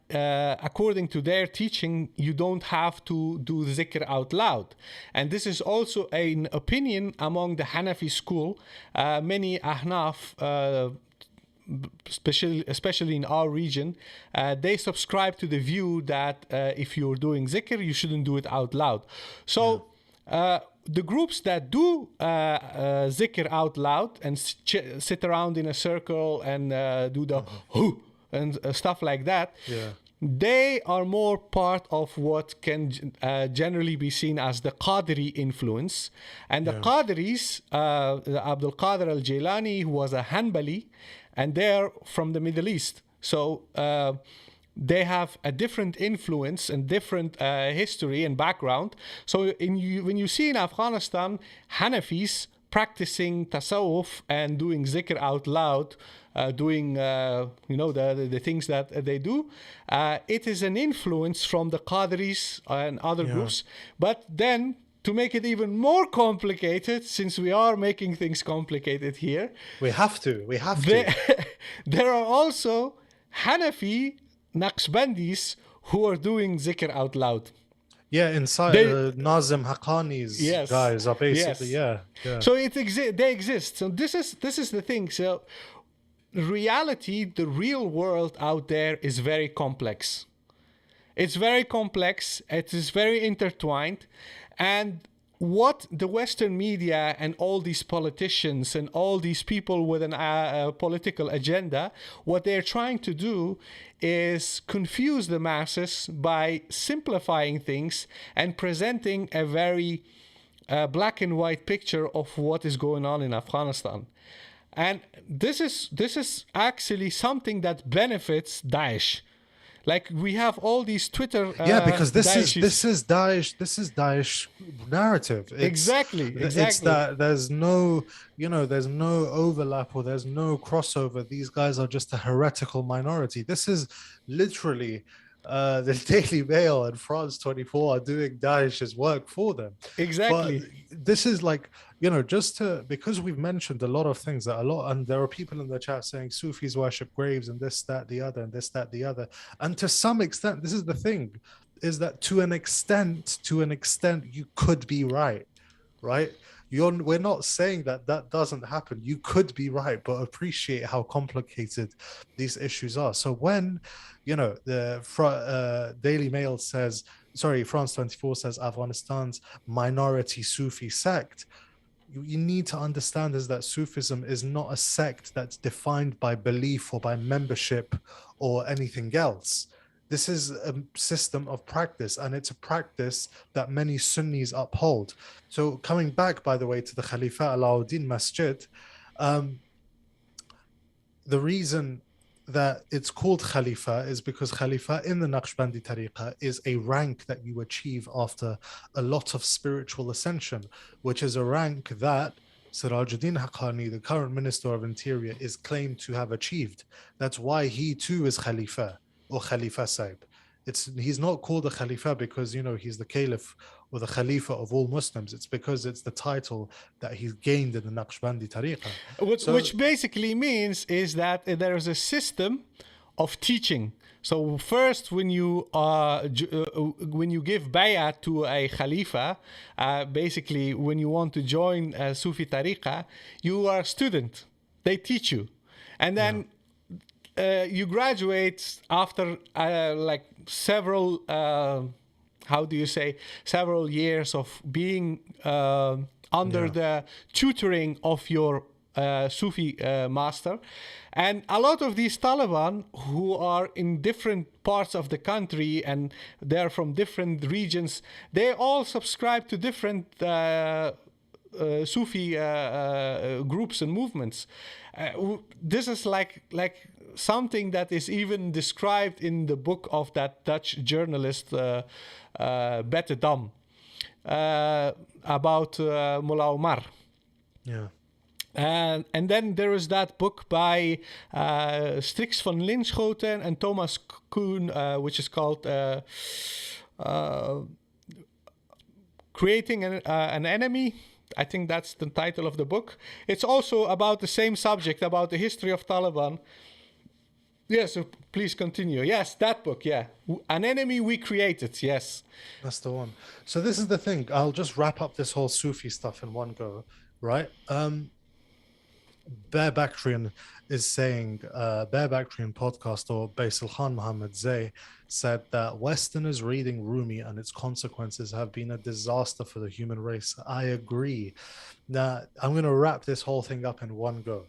according to their teaching, you don't have to do zikr out loud. And this is also an opinion among the Hanafi school. Many Ahnaf, especially in our region, they subscribe to the view that if you're doing zikr, you shouldn't do it out loud. So the groups that do zikr out loud and sit around in a circle and do the hoo and stuff like that, they are more part of what can generally be seen as the Qadri influence. And the Qadris, Abdul Qadir al-Jilani, who was a Hanbali, and they're from the Middle East. So they have a different influence and different history and background. So when you see in Afghanistan Hanafis practicing tasawwuf and doing zikr out loud, doing the things that they do, it is an influence from the Qadris and other groups. But then, to make it even more complicated, since we are making things complicated here, we have to. There are also Hanafi Naqshbandis who are doing zikr out loud. Yeah, inside Nazim Haqqani's guys are basically So they exist. So this is the thing. So reality, the real world out there is very complex. It's very complex. It is very intertwined. And what the Western media and all these politicians and all these people with a political agenda, what they're trying to do is confuse the masses by simplifying things and presenting a very black and white picture of what is going on in Afghanistan. And this is actually something that benefits Daesh. Like we have all these Twitter Yeah, because Daeshis. this is Daesh narrative. It's Exactly. that there's no, there's no overlap or there's no crossover. These guys are just a heretical minority. This is literally the Daily Mail and France 24 are doing Daesh's work for them. But Exactly. this is like, just to, because we've mentioned a lot of things that a lot, and there are people in the chat saying Sufis worship graves and this, that, the other, and this, that, the other. And to some extent, this is the thing, is that to an extent, you could be right, right? We're not saying that that doesn't happen. You could be right, but appreciate how complicated these issues are. So when, the Daily Mail says, sorry, France 24 says Afghanistan's minority Sufi sect, you need to understand is that Sufism is not a sect that's defined by belief or by membership or anything else. This is a system of practice, and it's a practice that many Sunnis uphold. So coming back, by the way, to the Khalifa Alauddin Masjid, the reason that it's called Khalifa is because Khalifa in the Naqshbandi Tariqa is a rank that you achieve after a lot of spiritual ascension, which is a rank that Sirajuddin Haqqani, the current Minister of Interior, is claimed to have achieved. That's why he too is Khalifa or Khalifa Saib. He's not called a Khalifa because he's the Caliph or the Khalifa of all Muslims. It's because it's the title that he's gained in the Naqshbandi Tariqa. Which basically means is that there is a system of teaching. So first, when you give bay'ah to a Khalifa, basically when you want to join a Sufi Tariqa, you are a student. They teach you, and then you graduate after like several. How do you say, several years of being under the tutoring of your Sufi master. And a lot of these Taliban who are in different parts of the country and they're from different regions, they all subscribe to different Sufi groups and movements. This is like something that is even described in the book of that Dutch journalist Bette Dam about Mullah Omar. Yeah. And then there is that book by Strix van Linschoten and Thomas Kuhn, which is called Creating an Enemy. I think that's the title of the book. It's also about the same subject, about the history of Taliban. Yes, so please continue. Yes, that book, yeah. An Enemy We Created, yes. That's the one. So this is the thing. I'll just wrap up this whole Sufi stuff in one go, right? Bear Bakrian is saying, Bear Bakrian podcast, or Basil Khan Muhammad Zay, said that Westerners reading Rumi and its consequences have been a disaster for the human race. I agree. Now, I'm going to wrap this whole thing up in one go.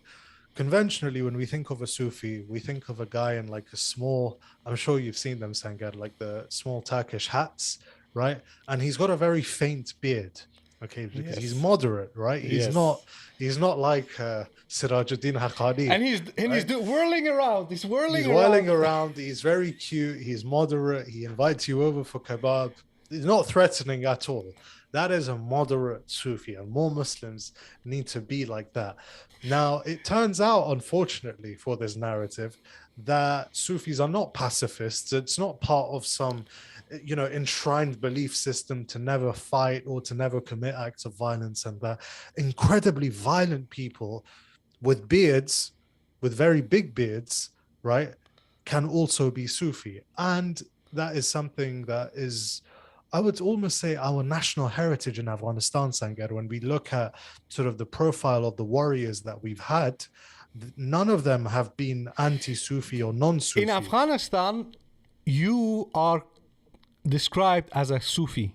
Conventionally, when we think of a Sufi, we think of a guy in like a small, I'm sure you've seen them, Sangar, like the small Turkish hats, right? And he's got a very faint beard, okay, because he's moderate, right? He's not like Sirajuddin Haqqani. And he's whirling around. He's whirling around. He's very cute. He's moderate. He invites you over for kebab. He's not threatening at all. That is a moderate Sufi, and more Muslims need to be like that. Now, it turns out, unfortunately, for this narrative, that Sufis are not pacifists. It's not part of some, enshrined belief system to never fight or to never commit acts of violence. And that incredibly violent people with beards, with very big beards, right, can also be Sufi. And that is something that is, I would almost say, our national heritage in Afghanistan, Sangar. When we look at sort of the profile of the warriors that we've had, none of them have been anti-Sufi or non-Sufi. In Afghanistan, you are described as a Sufi.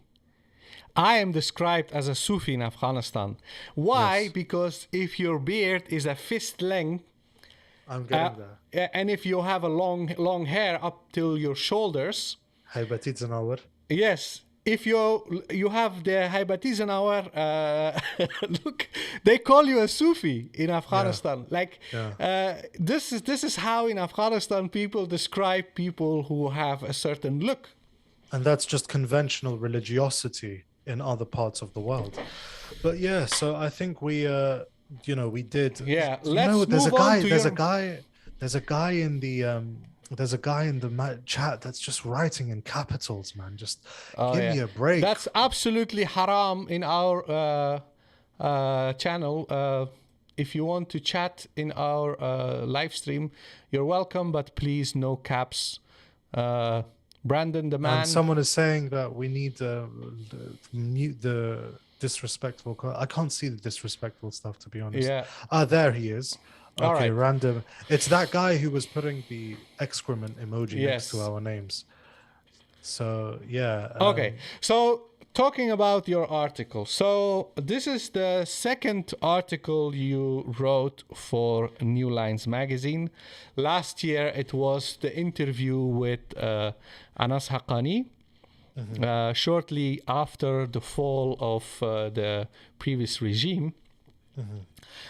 I am described as a Sufi in Afghanistan. Why? Yes. Because if your beard is a fist length, I'm getting there. And if you have a long hair up till your shoulders, yes, if you have the Haybatizanawar, look, they call you a Sufi in Yeah, Afghanistan. Like yeah. this is how in Afghanistan people describe people who have a certain look. And that's just conventional religiosity in other parts of the world. But yeah, so I think we did. Yeah, You know, let's move on to your. there's a guy in the there's a guy in the chat that's just writing in capitals, man. Just Oh give yeah, me a break. that's absolutely haram in our channel. If you want to chat in our live stream, you're welcome, but please no caps. Brandon the And man. someone is saying that we need mute the disrespectful. I can't see the disrespectful stuff, to be honest. Yeah. Ah, there he is. All Okay, right. random. It's that guy who was putting the excrement emoji next to Yes. our names. So yeah, Okay. So talking about your article. So this is the second article you wrote for New Lines magazine. Last year it was the interview with Anas Haqqani. Shortly after the fall of the previous regime.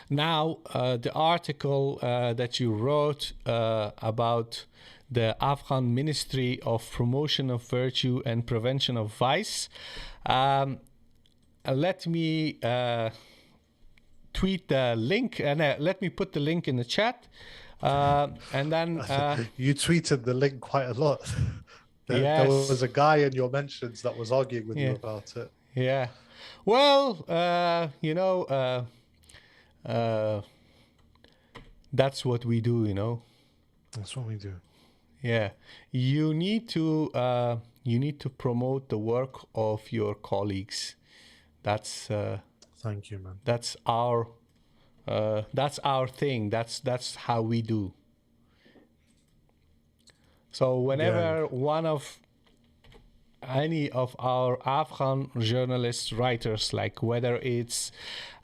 Now, the article that you wrote about the Afghan Ministry of Promotion of Virtue and Prevention of Vice, let me tweet the link and let me put the link in the chat. And then you tweeted the link quite a lot. There was yes, a guy in your mentions that was arguing with you yeah, about it. yeah. Well, that's what we do, That's what we do. Yeah, you need to promote the work of your colleagues. That's Thank you, man. that's our thing. That's how we do. So Yeah, whenever any of our Afghan journalists, writers, like whether it's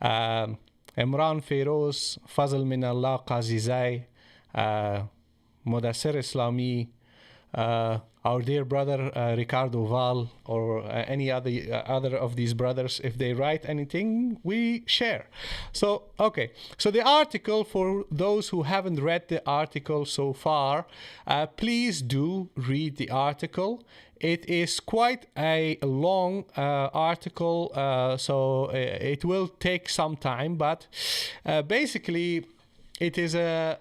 Imran Feroz, Fazl Minallah Qazizai, Mudassir Islami, our dear brother Ricardo Val, or any other of these brothers, if they write anything, we share. So okay, so the article, for those who haven't read the article so far, please do read the article. It is quite a long article, so it will take some time, but basically it is a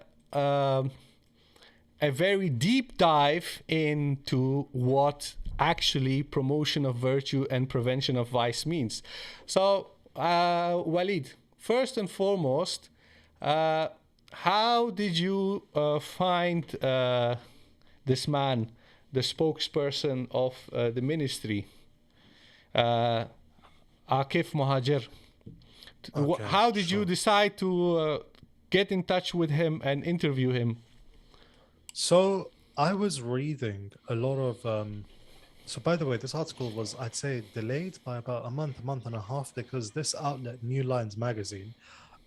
very deep dive into what actually promotion of virtue and prevention of vice means. So, Waleed, first and foremost, how did you find this man, the spokesperson of the ministry, Akif Mohajir? okay, How did you sure. decide to get in touch with him and interview him? So I was reading a lot of so by the way, this article was, I'd say, delayed by about a month and a half, because this outlet, New Lines magazine,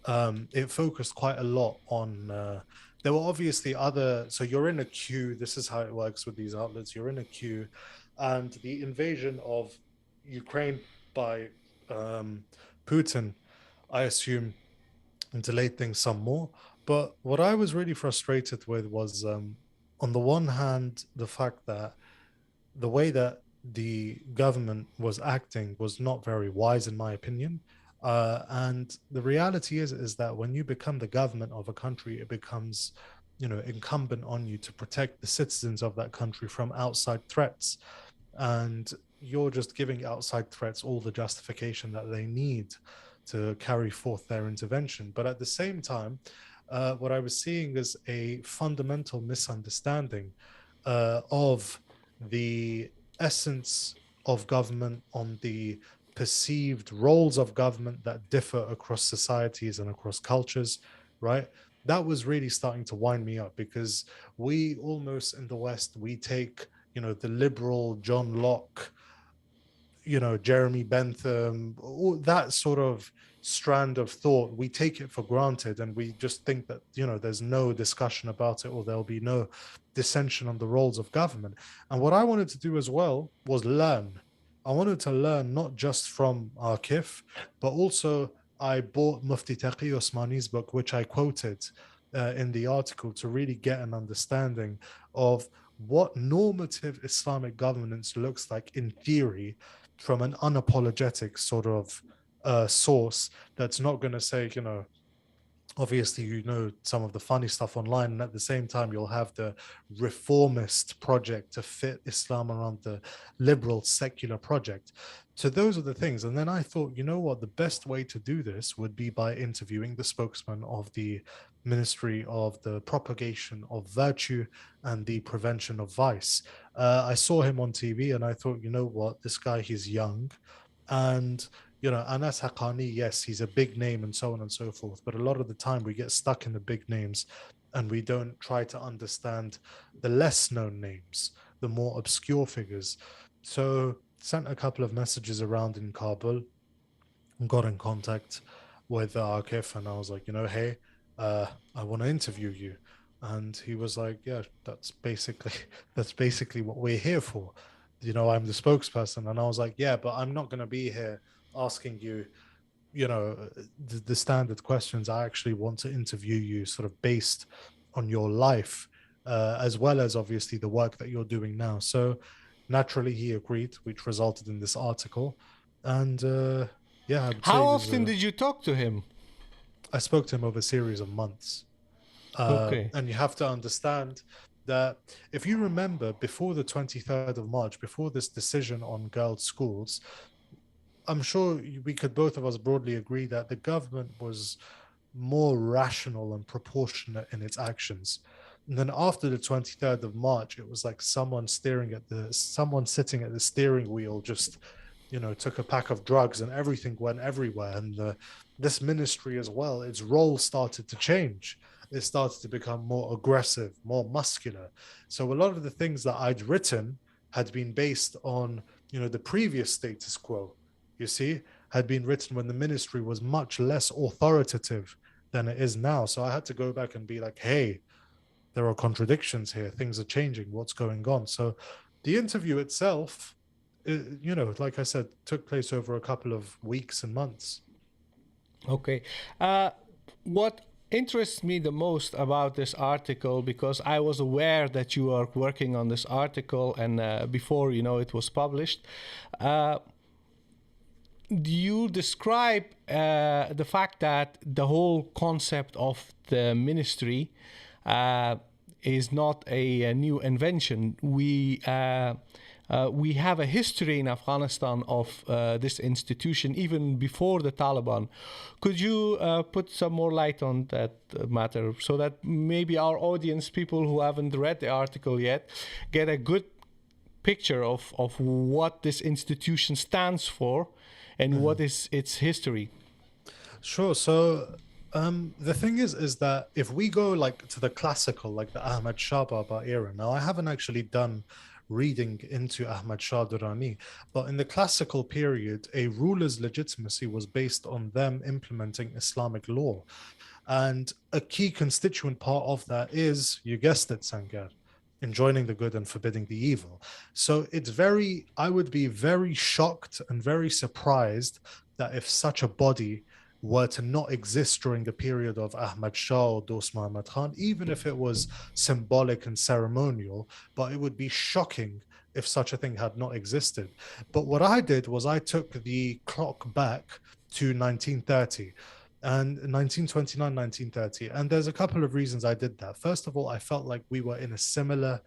it focused quite a lot on there were obviously other, so you're in a queue. This is how it works with these outlets. You're in a queue, and the invasion of Ukraine by Putin, I assume, delayed things some more. But what I was really frustrated with was, on the one hand, the fact that the way that the government was acting was not very wise, in my opinion. And the reality is that when you become the government of a country, it becomes, incumbent on you to protect the citizens of that country from outside threats. And you're just giving outside threats all the justification that they need to carry forth their intervention. But at the same time, what I was seeing is a fundamental misunderstanding of the essence of government, on the perceived roles of government that differ across societies and across cultures, right? That was really starting to wind me up, because we almost in the West, we take, the liberal John Locke, Jeremy Bentham, all that sort of strand of thought, we take it for granted, and we just think that, there's no discussion about it, or there'll be no dissension on the roles of government. And what I wanted to do as well was learn, I wanted to learn not just from Arif, but also I bought Mufti Taqi Osmani's book, which I quoted in the article, to really get an understanding of what normative Islamic governance looks like in theory from an unapologetic sort of source that's not going to say, obviously, some of the funny stuff online, and at the same time you'll have the reformist project to fit Islam around the liberal secular project. So those are the things. And then I thought, you know what, the best way to do this would be by interviewing the spokesman of the Ministry of the Propagation of Virtue and the Prevention of Vice. I saw him on TV and I thought, you know what, this guy, he's young, and Anas Haqqani, yes, he's a big name and so on and so forth. But a lot of the time we get stuck in the big names and we don't try to understand the less known names, the more obscure figures. So sent a couple of messages around in Kabul, got in contact with Akif, and I was like, hey, I want to interview you. And he was like, yeah, that's basically that's basically what we're here for. I'm the spokesperson. And I was like, yeah, but I'm not going to be here asking you, the standard questions. I actually want to interview you sort of based on your life, as well as obviously the work that you're doing now. So naturally he agreed, which resulted in this article. And yeah, I would say How it was often did you talk to him? I spoke to him over a series of months. Okay. And you have to understand that if you remember, before the 23rd of March, before this decision on girls' schools, I'm sure we could both of us broadly agree that the government was more rational and proportionate in its actions. And then after the 23rd of March, it was like someone sitting at the steering wheel just, took a pack of drugs and everything went everywhere. And this ministry as well, its role started to change. It started to become more aggressive, more muscular. So a lot of the things that I'd written had been based on, the previous status quo, you see, had been written when the ministry was much less authoritative than it is now. So I had to go back and be like, hey, there are contradictions here. Things are changing. What's going on? So the interview itself, like I said, took place over a couple of weeks and months. Okay. What interests me the most about this article, because I was aware that you are working on this article and before it was published, you describe the fact that the whole concept of the ministry is not a new invention. We have a history in Afghanistan of this institution even before the Taliban. Could you put some more light on that matter so that maybe our audience, people who haven't read the article yet, get a good picture of what this institution stands for and what is its history? Sure. So the thing is that if we go like to the classical, like the Ahmad Shah Baba era, now I haven't actually done reading into Ahmad Shah Durrani, but in the classical period, a ruler's legitimacy was based on them implementing Islamic law. And a key constituent part of that is, you guessed it, Sangar, enjoining the good and forbidding the evil. So I would be very shocked and very surprised that if such a body were to not exist during the period of Ahmad Shah or Dost Muhammad Khan, even if it was symbolic and ceremonial, but it would be shocking if such a thing had not existed. But what I did was I took the clock back to 1930 and 1929, 1930. And there's a couple of reasons I did that. First of all, I felt like we were in a similar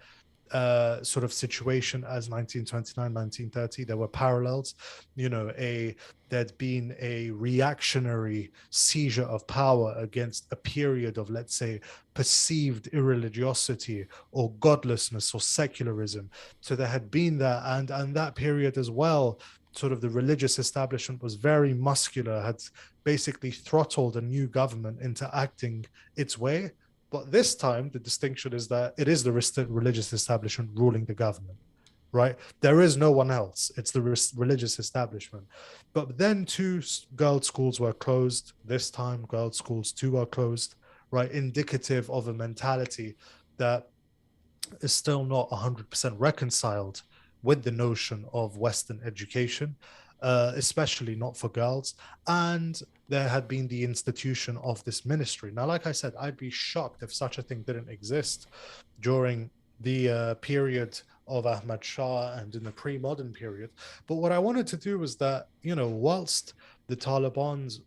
sort of situation as 1929, 1930. There were parallels. There'd been a reactionary seizure of power against a period of, let's say, perceived irreligiosity or godlessness or secularism. So there had been that, and that period as well, sort of the religious establishment was very muscular, had basically throttled a new government into acting its way. But this time, the distinction is that it is the religious establishment ruling the government, right? There is no one else. It's the religious establishment. But then two girls' schools were closed. This time, girls' schools too are closed, right? Indicative of a mentality that is still not 100% reconciled with the notion of Western education, especially not for girls. And there had been the institution of this ministry. Now, like I said, I'd be shocked if such a thing didn't exist during the period of Ahmad Shah and in the pre-modern period. But what I wanted to do was that, whilst the Taliban's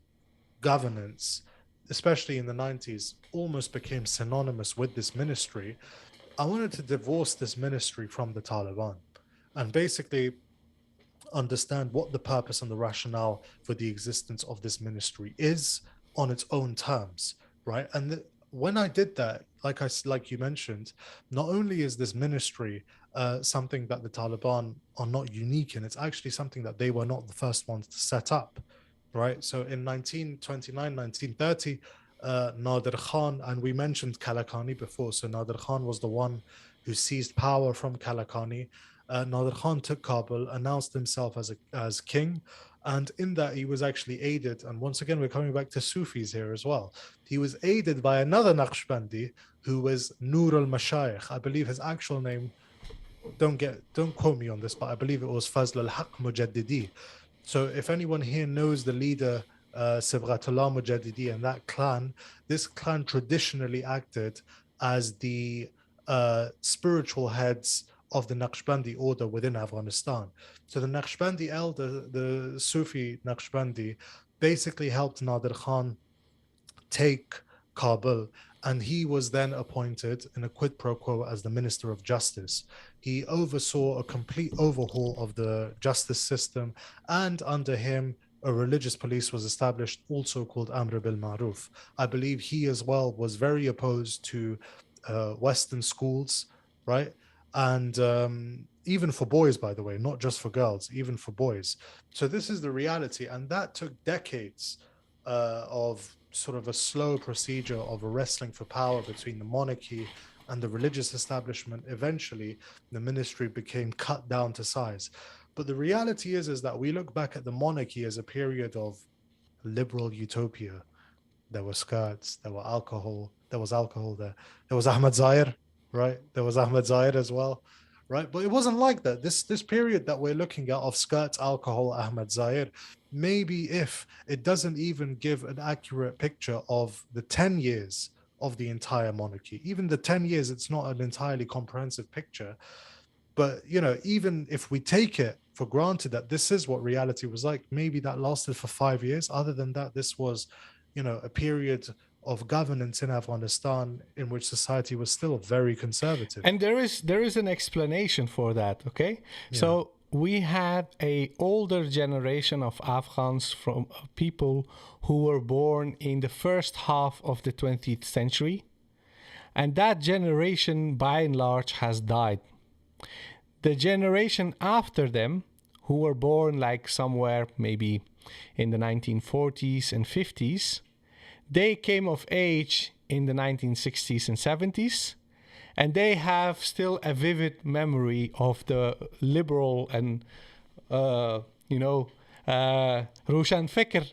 governance, especially in the 90s, almost became synonymous with this ministry, I wanted to divorce this ministry from the Taliban and basically understand what the purpose and the rationale for the existence of this ministry is on its own terms, right? And when I did that, like you mentioned, not only is this ministry something that the Taliban are not unique in, it's actually something that they were not the first ones to set up, right? So in 1929, 1930, Nadir Khan, and we mentioned Kalakani before. So Nadir Khan was the one who seized power from Kalakani. Nadir Khan took Kabul, announced himself as king, and in that he was actually aided. And once again, we're coming back to Sufis here as well. He was aided by another Naqshbandi who was Nur al-Mashayikh. I believe his actual name, don't quote me on this, but I believe it was Fazl al-Haq Mujaddidi. So if anyone here knows the leader, Sibghatullah Mujaddidi, and that clan, this clan traditionally acted as the spiritual heads of the Naqshbandi order within Afghanistan. So the Naqshbandi elder, the Sufi Naqshbandi, basically helped Nadir Khan take Kabul, and he was then appointed in a quid pro quo as the Minister of Justice. He oversaw a complete overhaul of the justice system, and under him, a religious police was established, also called Amr bil Maruf. I believe he as well was very opposed to Western schools, right? And even for boys, by the way, not just for girls, even for boys. So this is the reality, and that took decades of sort of a slow procedure of a wrestling for power between the monarchy and the religious establishment. Eventually, the ministry became cut down to size. But the reality is that we look back at the monarchy as a period of liberal utopia. There were skirts, there was alcohol there. There was Ahmed Zahir, right? There was Ahmed Zahir as well, right? But it wasn't like that. This period that we're looking at of skirts, alcohol, Ahmed Zahir, maybe if it doesn't even give an accurate picture of the 10 years of the entire monarchy. Even the 10 years, it's not an entirely comprehensive picture. But, even if we take it for granted that this is what reality was like, maybe that lasted for 5 years. Other than that, this was, a period of governance in Afghanistan in which society was still very conservative. And there is an explanation for that, okay? Yeah. So we had a older generation of Afghans from people who were born in the first half of the 20th century. And that generation, by and large, has died. The generation after them, who were born like somewhere maybe in the 1940s and 50s, they came of age in the 1960s and 70s, and they have still a vivid memory of the liberal and, Roshan Fikr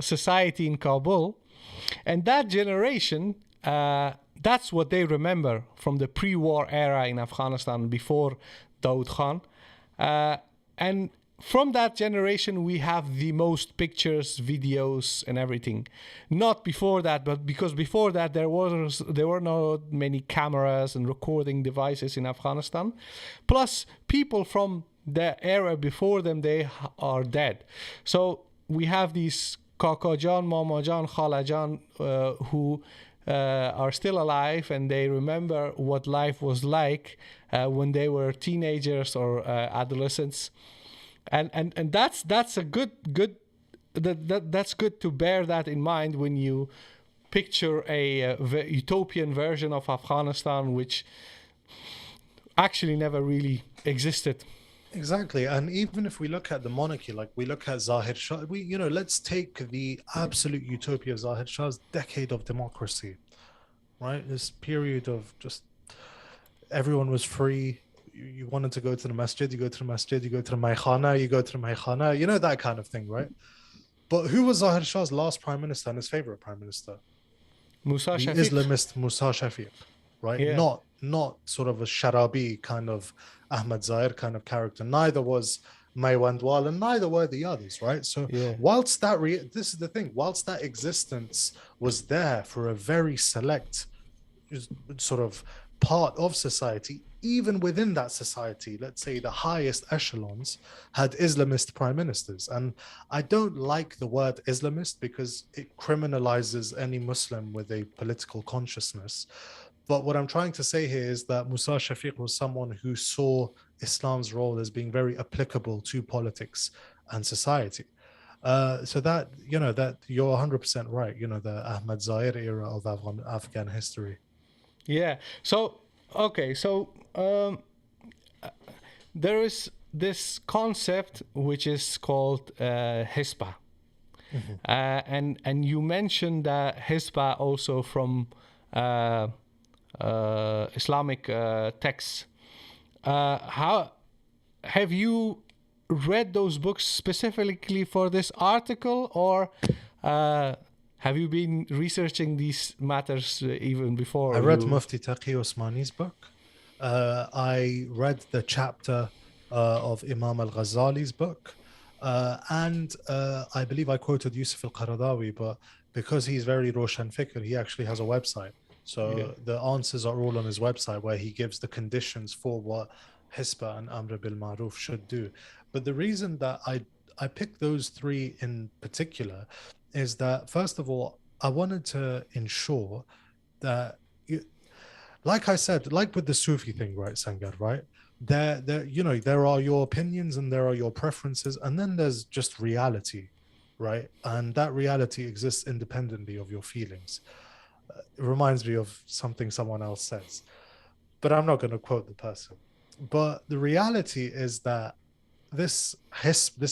society in Kabul. And that generation, that's what they remember from the pre-war era in Afghanistan before Daoud Khan. And from that generation, we have the most pictures, videos, and everything. Not before that, but because before that there were not many cameras and recording devices in Afghanistan. Plus, people from the era before them, they are dead. So we have these Kaka Jan, Mama Jan, Khala Jan, who are still alive, and they remember what life was like when they were teenagers or adolescents. And that's a good that's good to bear that in mind when you picture a utopian version of Afghanistan, which actually never really existed. Exactly. And even if we look at the monarchy, like we look at Zahir Shah, let's take the absolute utopia of Zahir Shah's decade of democracy, right? This period of just everyone was free. You wanted to go to the masjid, you go to the masjid, you go to the maykhana, you go to the maykhana, that kind of thing, right? But who was Zahir Shah's last prime minister and his favorite prime minister? Musa Shafiq. The Islamist Musa Shafiq. right? Yeah. Not sort of a Sharabi kind of Ahmed Zair kind of character. Neither was Maywandwal, and neither were the others, right? So Yeah. whilst that this is the thing, whilst that existence was there for a very select sort of part of society, even within that society, let's say the highest echelons had Islamist prime ministers. And I don't like the word Islamist because it criminalizes any Muslim with a political consciousness. But what I'm trying to say here is that Musa Shafiq was someone who saw Islam's role as being very applicable to politics and society. So that, that you're 100% right, the Ahmed Zair era of Afghan history. Yeah. So, okay. So, there is this concept which is called Hisba. Mhm. And you mentioned Hisba also from Islamic texts. How have you read those books specifically for this article, or have you been researching these matters even I before read you? Mufti Taqi Osmani's book. I read the chapter of Imam al Ghazali's book. And I believe I quoted Yusuf al Qaradawi, but because he's very Roshan Fikr, he actually has a website. Yeah. So the answers are all on his website where he gives the conditions for what Hisba and Amr bil Ma'ruf should do. But the reason that I picked those three in particular is that, first of all, I wanted to ensure that you, like I said, like with the Sufi thing, right, Sangar, right? There are your opinions and there are your preferences, and then there's just reality, right? And that reality exists independently of your feelings. It reminds me of something someone else says, but I'm not going to quote the person. But the reality is that this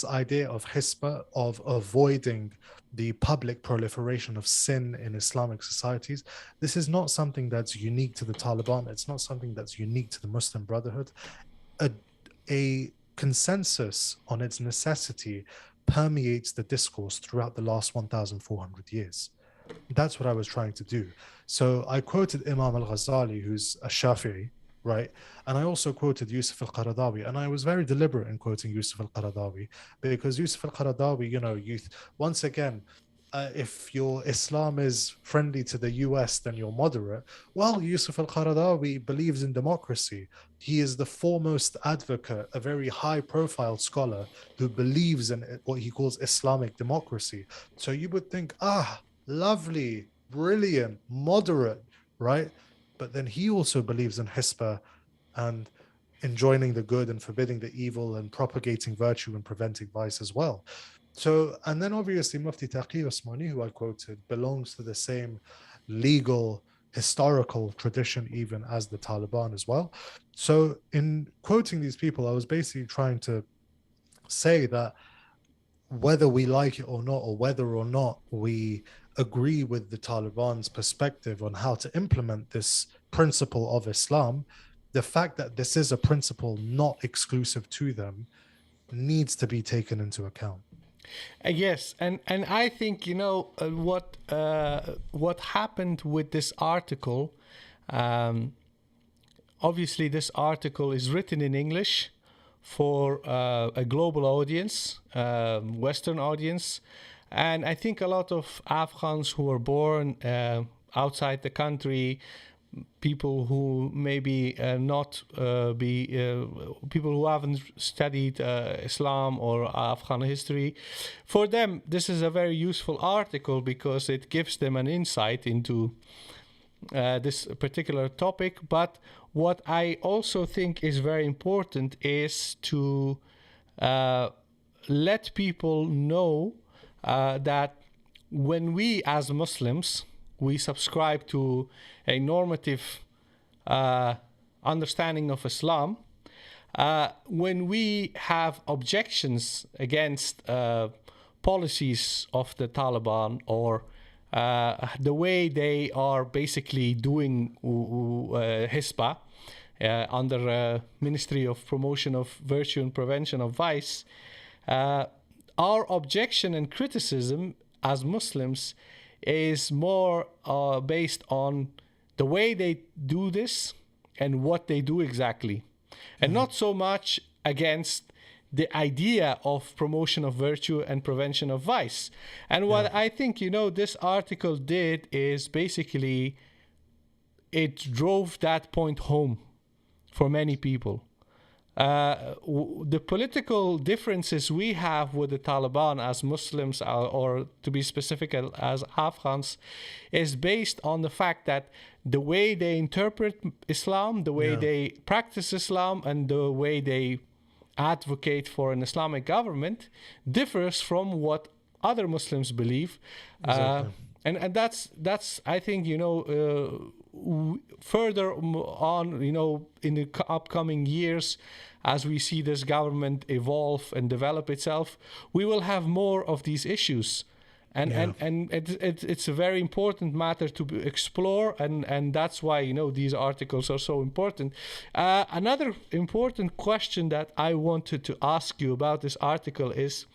idea of hisba, of avoiding the public proliferation of sin in Islamic societies, this is not something that's unique to the Taliban. It's not something that's unique to the Muslim Brotherhood. A, a consensus on its necessity permeates the discourse throughout the last 1,400 years. That's what I was trying to do. So I quoted Imam al Ghazali, who's a Shafi'i, right? And I also quoted Yusuf al Qaradawi. And I was very deliberate in quoting Yusuf al Qaradawi because Yusuf al Qaradawi, once again, if your Islam is friendly to the US, then you're moderate. Well, Yusuf al Qaradawi believes in democracy. He is the foremost advocate, a very high profile scholar who believes in what he calls Islamic democracy. So you would think, lovely, brilliant, moderate, right? But then he also believes in hisba and enjoining the good and forbidding the evil and propagating virtue and preventing vice as well. So, and then obviously Mufti Taqi Osmani, who I quoted, belongs to the same legal, historical tradition even as the Taliban as well. So, in quoting these people, I was basically trying to say that whether we like it or not, or whether or not we agree with the Taliban's perspective on how to implement this principle of Islam, the fact that this is a principle not exclusive to them needs to be taken into account. Yes, and I think what happened with this article. Um, Obviously, this article is written in English for a global audience, Western audience, and I think a lot of Afghans who are born outside the country, people who maybe not be people who haven't studied Islam or Afghan history, for them this is a very useful article because it gives them an insight into this particular topic. But what I also think is very important is to let people know that when we as Muslims we subscribe to a normative understanding of Islam, when we have objections against policies of the Taliban or the way they are basically doing Hisba under Ministry of Promotion of Virtue and Prevention of Vice, our objection and criticism as Muslims is more based on the way they do this and what they do exactly, and not so much against the idea of promotion of virtue and prevention of vice. And Yeah. what I think, this article did is basically it drove that point home for many people. The political differences we have with the Taliban as Muslims, or to be specific, as Afghans, is based on the fact that the way they interpret Islam, the way Yeah. they practice Islam, and the way they advocate for an Islamic government differs from what other Muslims believe. Exactly. And that's I think, further on, in the upcoming years, as we see this government evolve and develop itself, we will have more of these issues. And Yeah. it's a very important matter to explore, and that's why these articles are so important. Another important question that I wanted to ask you about this article is: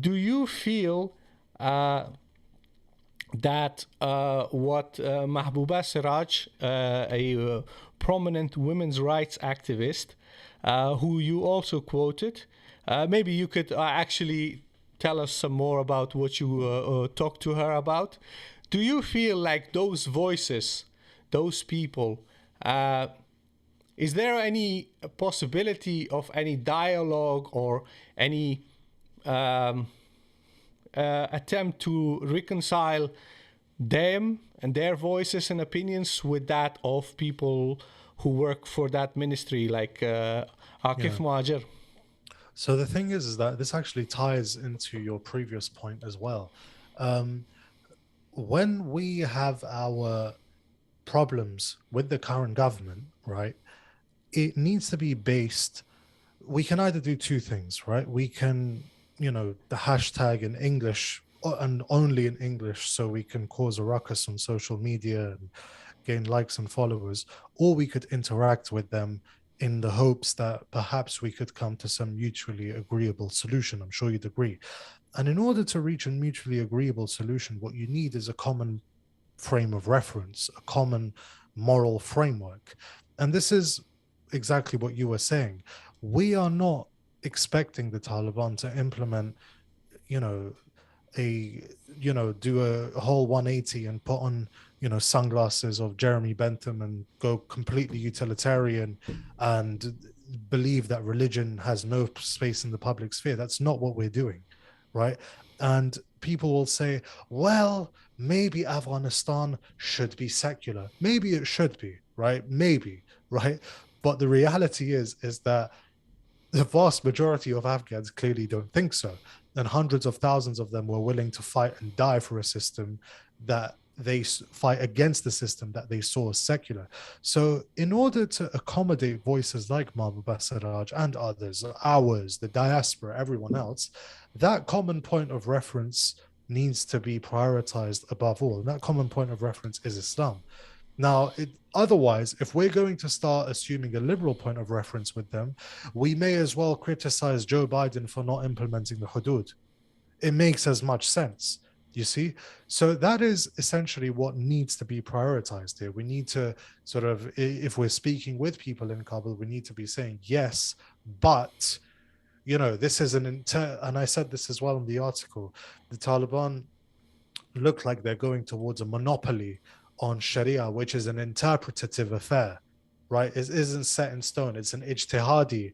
do you feel that what Mahbouba Siraj, a prominent women's rights activist, who you also quoted, maybe you could actually tell us some more about what you talked to her about. Do you feel like those voices, those people, is there any possibility of any dialogue or any attempt to reconcile them and their voices and opinions with that of people who work for that ministry, like Akif Yeah. Muhajir? So the thing is that this actually ties into your previous point as well. When we have our problems with the current government, right, it needs to be based. We can either do two things, right? We can, the hashtag in English and only in English, so we can cause a ruckus on social media and gain likes and followers, or we could interact with them in the hopes that perhaps we could come to some mutually agreeable solution. I'm sure you'd agree. And in order to reach a mutually agreeable solution, what you need is a common frame of reference, a common moral framework. And this is exactly what you were saying. We are not expecting the Taliban to implement, you know, do a whole 180 and put on, sunglasses of Jeremy Bentham and go completely utilitarian and believe that religion has no space in the public sphere. That's not what we're doing, right? And people will say, well, maybe Afghanistan should be secular. Maybe it should be, right? Maybe, right? But the reality is that the vast majority of Afghans clearly don't think so. And hundreds of thousands of them were willing to fight and die for a system that they fight against the system that they saw as secular. So, in order to accommodate voices like Mahbouba Siraj and others, ours, the diaspora, everyone else, that common point of reference needs to be prioritized above all. And that common point of reference is Islam. Now, otherwise, if we're going to start assuming a liberal point of reference with them, we may as well criticize Joe Biden for not implementing the hudud. It makes as much sense, you see? So that is essentially what needs to be prioritized here. We need to sort of, if we're speaking with people in Kabul, we need to be saying, yes, but, this is and I said this as well in the article, the Taliban look like they're going towards a monopoly on Sharia, which is an interpretative affair, right? It isn't set in stone. It's an ijtihadi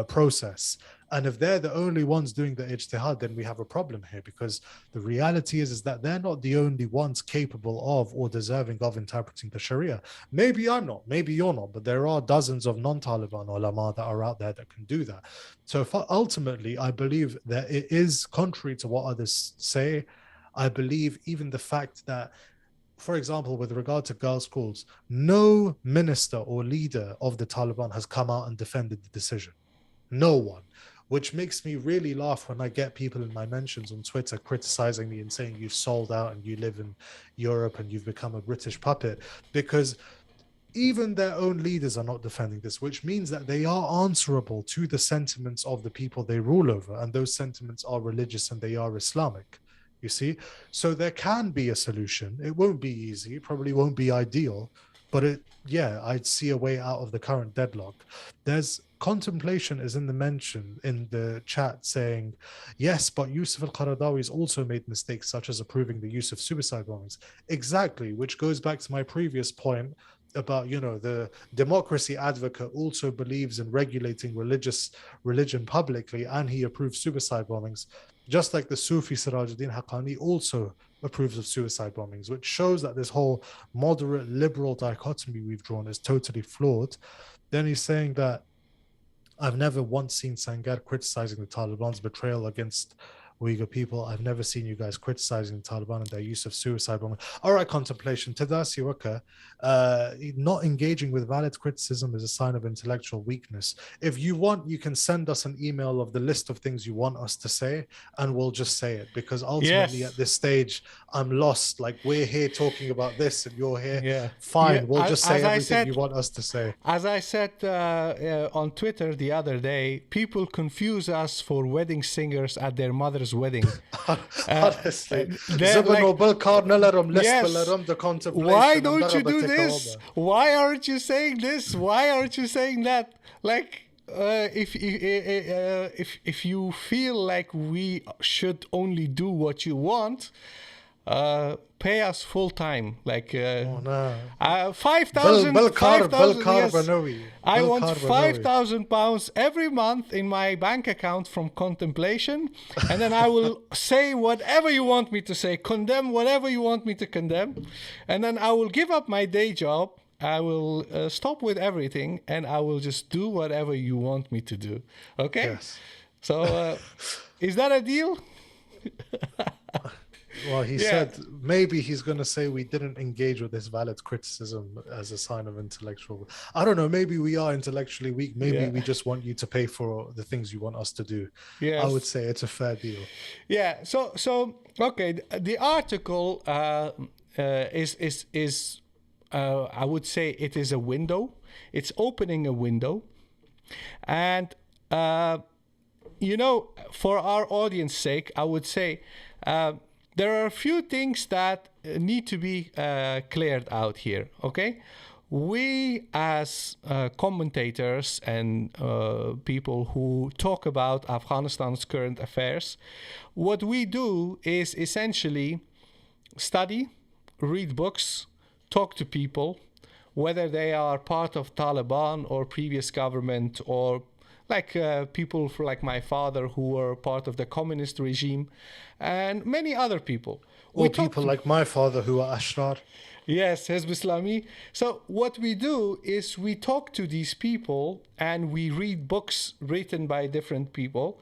process. And if they're the only ones doing the ijtihad, then we have a problem here, because the reality is that they're not the only ones capable of or deserving of interpreting the Sharia. Maybe I'm not, maybe you're not, but there are dozens of non-Taliban ulama that are out there that can do that. So ultimately, I believe that it is contrary to what others say. I believe even the fact that, for example, with regard to girls' schools, no minister or leader of the Taliban has come out and defended the decision. No one. Which makes me really laugh when I get people in my mentions on Twitter criticizing me and saying you've sold out and you live in Europe and you've become a British puppet, because even their own leaders are not defending this, which means that they are answerable to the sentiments of the people they rule over. And those sentiments are religious and they are Islamic. You see? So there can be a solution. It won't be easy, it probably won't be ideal, but yeah, I'd see a way out of the current deadlock. There's contemplation is in the mention in the chat saying, yes, but Yusuf al-Qaradawi's also made mistakes such as approving the use of suicide bombings. Exactly, which goes back to my previous point about, the democracy advocate also believes in regulating religion publicly, and he approves suicide bombings, just like the Sufi Sirajuddin Haqqani also approves of suicide bombings, which shows that this whole moderate liberal dichotomy we've drawn is totally flawed. Then he's saying that I've never once seen Sangar criticizing the Taliban's betrayal against Uyghur people. I've never seen you guys criticizing the Taliban and their use of suicide bombing. All right, contemplation. Tadasi Waka, not engaging with valid criticism is a sign of intellectual weakness. If you want, you can send us an email of the list of things you want us to say, and we'll just say it. Because ultimately, Yes. at this stage, I'm lost. Like, we're here talking about this, and you're here. Yeah. Fine, Yeah, we'll just say as I everything said- you want us to say. As I said on Twitter the other day, people confuse us for wedding singers at their mother's wedding. Honestly, they're like, yes, the contemplation. why don't you do this? Why aren't you saying this? Why aren't you saying that? Like, if you feel like we should only do what you want, pay us full time. Like, 5,000. I want £5,000 every month in my bank account from contemplation, and then I will say whatever you want me to say, condemn whatever you want me to condemn, and then I will give up my day job. I will stop with everything, and I will just do whatever you want me to do. Okay? Yes. So, is that a deal? Well, he said maybe he's going to say we didn't engage with this valid criticism as a sign of intellectual. I don't know. Maybe we are intellectually weak. Maybe we just want you to pay for the things you want us to do. Yes. I would say it's a fair deal. Yeah. So okay. The article is I would say it is a window. It's opening a window, and for our audience sake, I would say. There are a few things that need to be cleared out here, okay? We, as commentators and people who talk about Afghanistan's current affairs, what we do is essentially study, read books, talk to people, whether they are part of Taliban or previous government, or like people like my father who were part of the communist regime, and many other people. Or people like my father who are Ashrar. Yes, Hizb Islami. So what we do is we talk to these people and we read books written by different people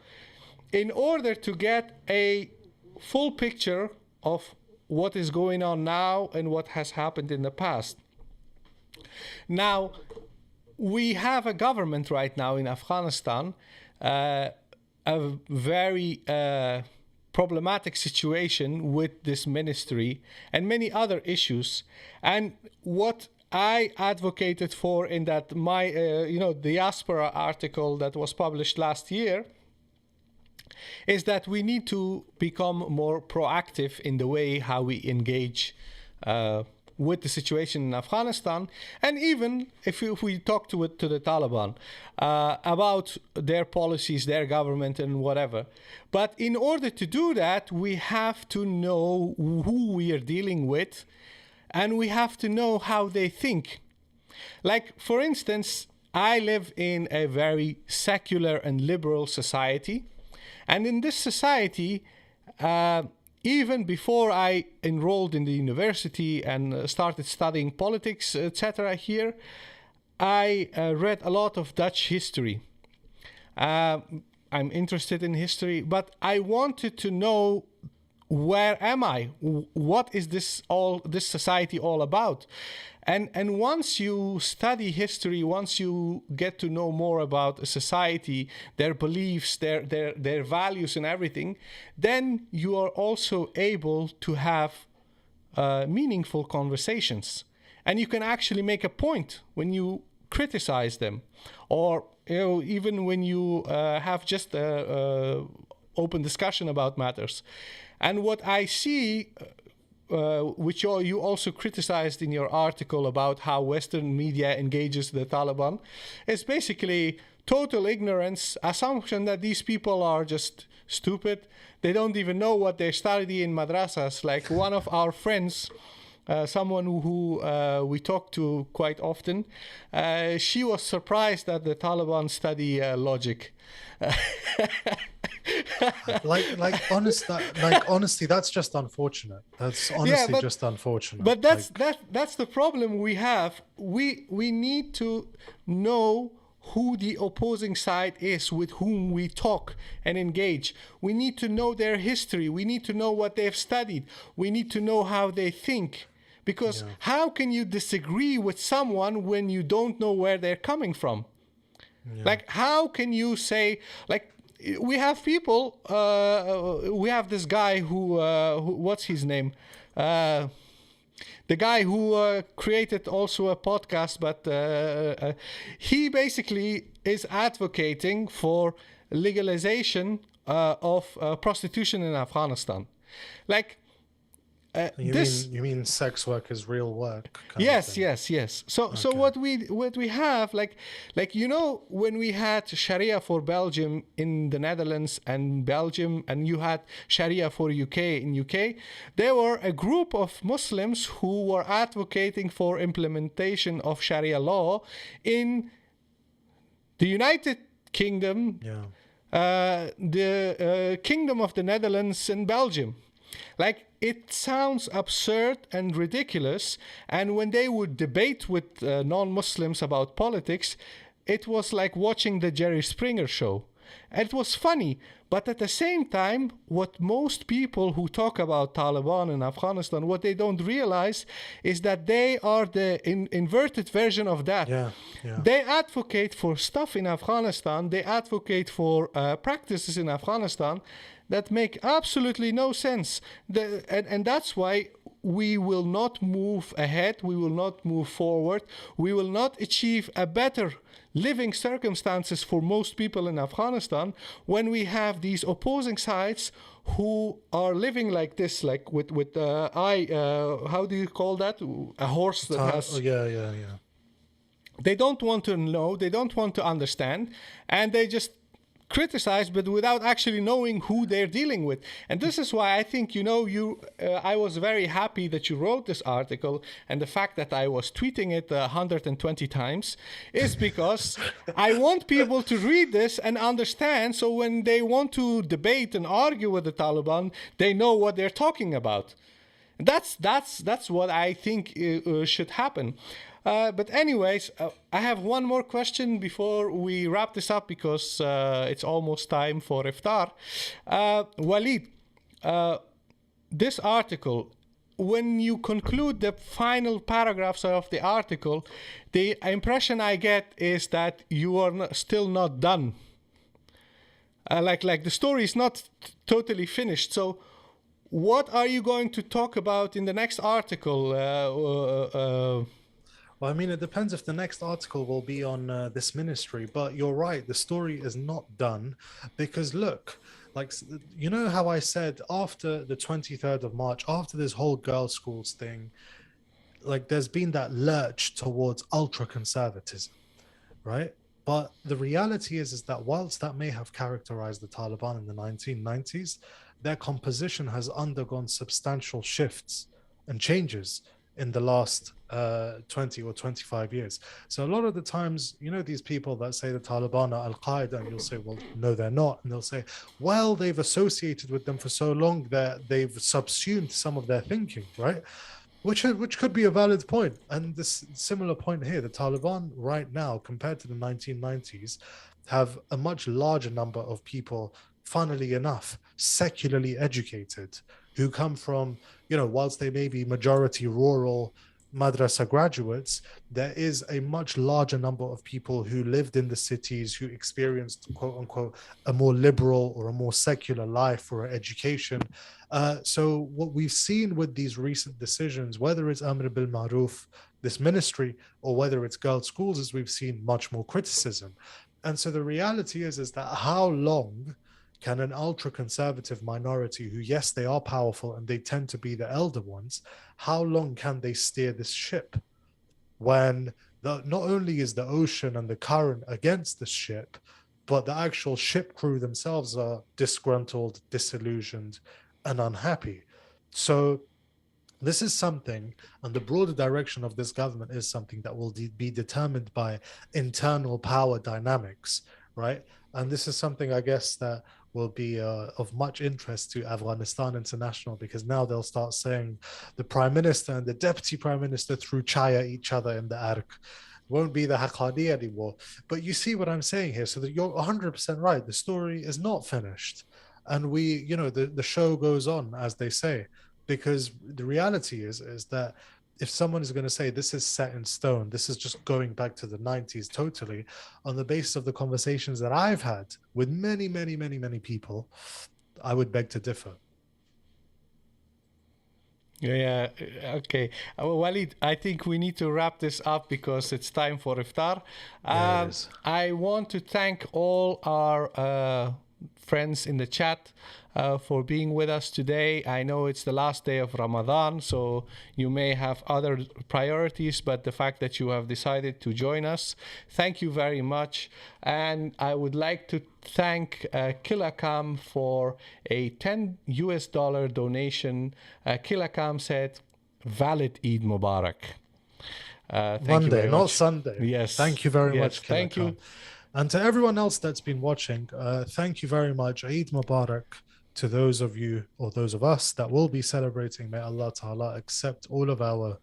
in order to get a full picture of what is going on now and what has happened in the past. Now, we have a government right now in Afghanistan, a very problematic situation with this ministry and many other issues. And what I advocated for in that my diaspora article that was published last year is that we need to become more proactive in the way how we engage with the situation in Afghanistan, and even if we talk to the Taliban about their policies, their government, and whatever. But in order to do that, we have to know who we are dealing with, and we have to know how they think. Like, for instance, I live in a very secular and liberal society, and in this society, even before I enrolled in the university and started studying politics, etc. here, I read a lot of Dutch history. I'm interested in history, but I wanted to know, where am I? What is this society all about? And once you study history, once you get to know more about a society, their beliefs, their values and everything, then you are also able to have meaningful conversations. And you can actually make a point when you criticize them, or even when you have just open discussion about matters. And what I see, which you also criticized in your article about how Western media engages the Taliban, is basically total ignorance, assumption that these people are just stupid. They don't even know what they study in madrasas. Like one of our friends, someone who we talk to quite often, she was surprised that the Taliban study logic. Honestly, that's just unfortunate. That's honestly just unfortunate. But that's the problem we have. We need to know who the opposing side is, with whom we talk and engage. We need to know their history. We need to know what they've studied. We need to know how they think. Because how can you disagree with someone when you don't know where they're coming from? Yeah. Like, how can you say, like, we have people, we have this guy who what's his name? The guy who created also a podcast, but he basically is advocating for legalization of prostitution in Afghanistan. Like, you mean sex work is real work? Yes. So okay. So what we have, like when we had Sharia for Belgium in the Netherlands and Belgium, and you had Sharia for UK in UK, there were a group of Muslims who were advocating for implementation of Sharia law in the United Kingdom, the Kingdom of the Netherlands and Belgium. Like, it sounds absurd and ridiculous, and when they would debate with non-Muslims about politics, it was like watching the Jerry Springer show. It was funny, but at the same time, what most people who talk about Taliban in Afghanistan, what they don't realize is that they are the inverted version of that. They advocate for stuff in Afghanistan, they advocate for practices in Afghanistan that make absolutely no sense. And that's why we will not move ahead, we will not move forward, we will not achieve a better living circumstances for most people in Afghanistan when we have these opposing sides who are living like this, like with how do you call that? A horse that has... They don't want to know, they don't want to understand, and they just criticize, but without actually knowing who they're dealing with. And this is why I think, I was very happy that you wrote this article, and the fact that I was tweeting it 120 times is because I want people to read this and understand, so when they want to debate and argue with the Taliban, they know what they're talking about. That's what I think should happen. But anyways, I have one more question before we wrap this up, because it's almost time for iftar. Waleed, this article, when you conclude the final paragraphs of the article, the impression I get is that you are still not done. Like the story is not totally finished. So what are you going to talk about in the next article? Well, I mean, it depends if the next article will be on this ministry, but you're right, the story is not done, because look, like, you know how I said after the 23rd of March, after this whole girls' schools thing, like, there's been that lurch towards ultra-conservatism, right? But the reality is that whilst that may have characterized the Taliban in the 1990s, their composition has undergone substantial shifts and changes in the last 20 or 25 years. So a lot of the times, these people that say the Taliban are Al-Qaeda, and you'll say, well, no, they're not. And they'll say, well, they've associated with them for so long that they've subsumed some of their thinking, right? Which could be a valid point. And this similar point here, the Taliban right now, compared to the 1990s, have a much larger number of people, funnily enough, secularly educated, who come from, whilst they may be majority rural madrasa graduates, there is a much larger number of people who lived in the cities, who experienced, quote unquote, a more liberal or a more secular life or education. So what we've seen with these recent decisions, whether it's Amr bil Maruf, this ministry, or whether it's girls' schools, is we've seen much more criticism. And so the reality is that how long can an ultra conservative minority who, yes, they are powerful and they tend to be the elder ones, how long can they steer this ship when not only is the ocean and the current against the ship, but the actual ship crew themselves are disgruntled, disillusioned, and unhappy? So this is something, and the broader direction of this government is something that will be determined by internal power dynamics, right? And this is something, I guess, that will be of much interest to Afghanistan International, because now they'll start saying the prime minister and the deputy prime minister threw chai at each other in the ark. Won't be the Haqqani anymore. But you see what I'm saying here. So that you're 100% right. The story is not finished. And the show goes on, as they say, because the reality is that if someone is going to say this is set in stone, this is just going back to the 90s totally, on the basis of the conversations that I've had with many, many, many, many people, I would beg to differ. Yeah, okay. Walid, I think we need to wrap this up because it's time for iftar. Yeah, it is. I want to thank all our friends in the chat for being with us today. I know it's the last day of Ramadan, so you may have other priorities, but the fact that you have decided to join us, thank you very much. And I would like to thank Kilakam for a $10 donation. Kilakam said, valid Eid Mubarak. Thank you Monday, very not much. Sunday. Yes. Thank you very Yes. much, Thank you. And to everyone else that's been watching, thank you very much. Eid Mubarak to those of you or those of us that will be celebrating. May Allah Ta'ala accept all of our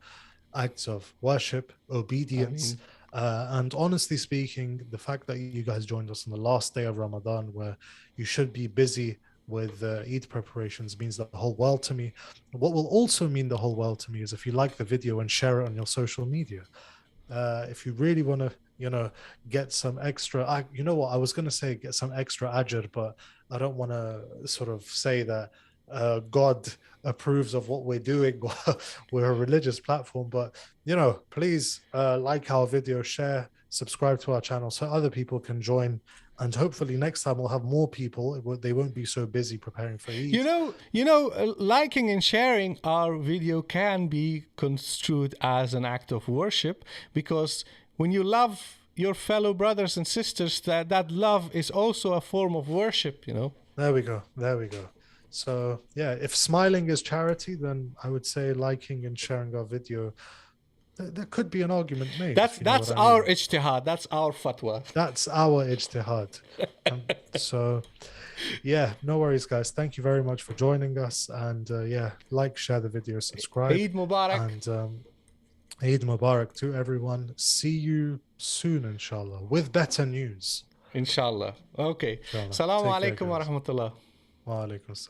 acts of worship, obedience. And honestly speaking, the fact that you guys joined us on the last day of Ramadan, where you should be busy with Eid preparations, means the whole world to me. What will also mean the whole world to me is if you like the video and share it on your social media. If you really want to, get some extra, you know what, I was going to say get some extra ajr, but I don't want to sort of say that God approves of what we're doing. We're a religious platform, but, please like our video, share, subscribe to our channel so other people can join. And hopefully next time we'll have more people. They won't be so busy preparing for Eid. Liking and sharing our video can be construed as an act of worship, because when you love your fellow brothers and sisters, that love is also a form of worship, There we go. So yeah, if smiling is charity, then I would say liking and sharing our video, there could be an argument made. That's our ijtihad. That's our fatwa. That's our ijtihad. So yeah, no worries, guys. Thank you very much for joining us. And like, share the video, subscribe. Eid Mubarak. And Eid Mubarak to everyone. See you soon, inshallah, with better news. Inshallah. Okay. Assalamu alaikum wa rahmatullah. Wa alaikum assalam.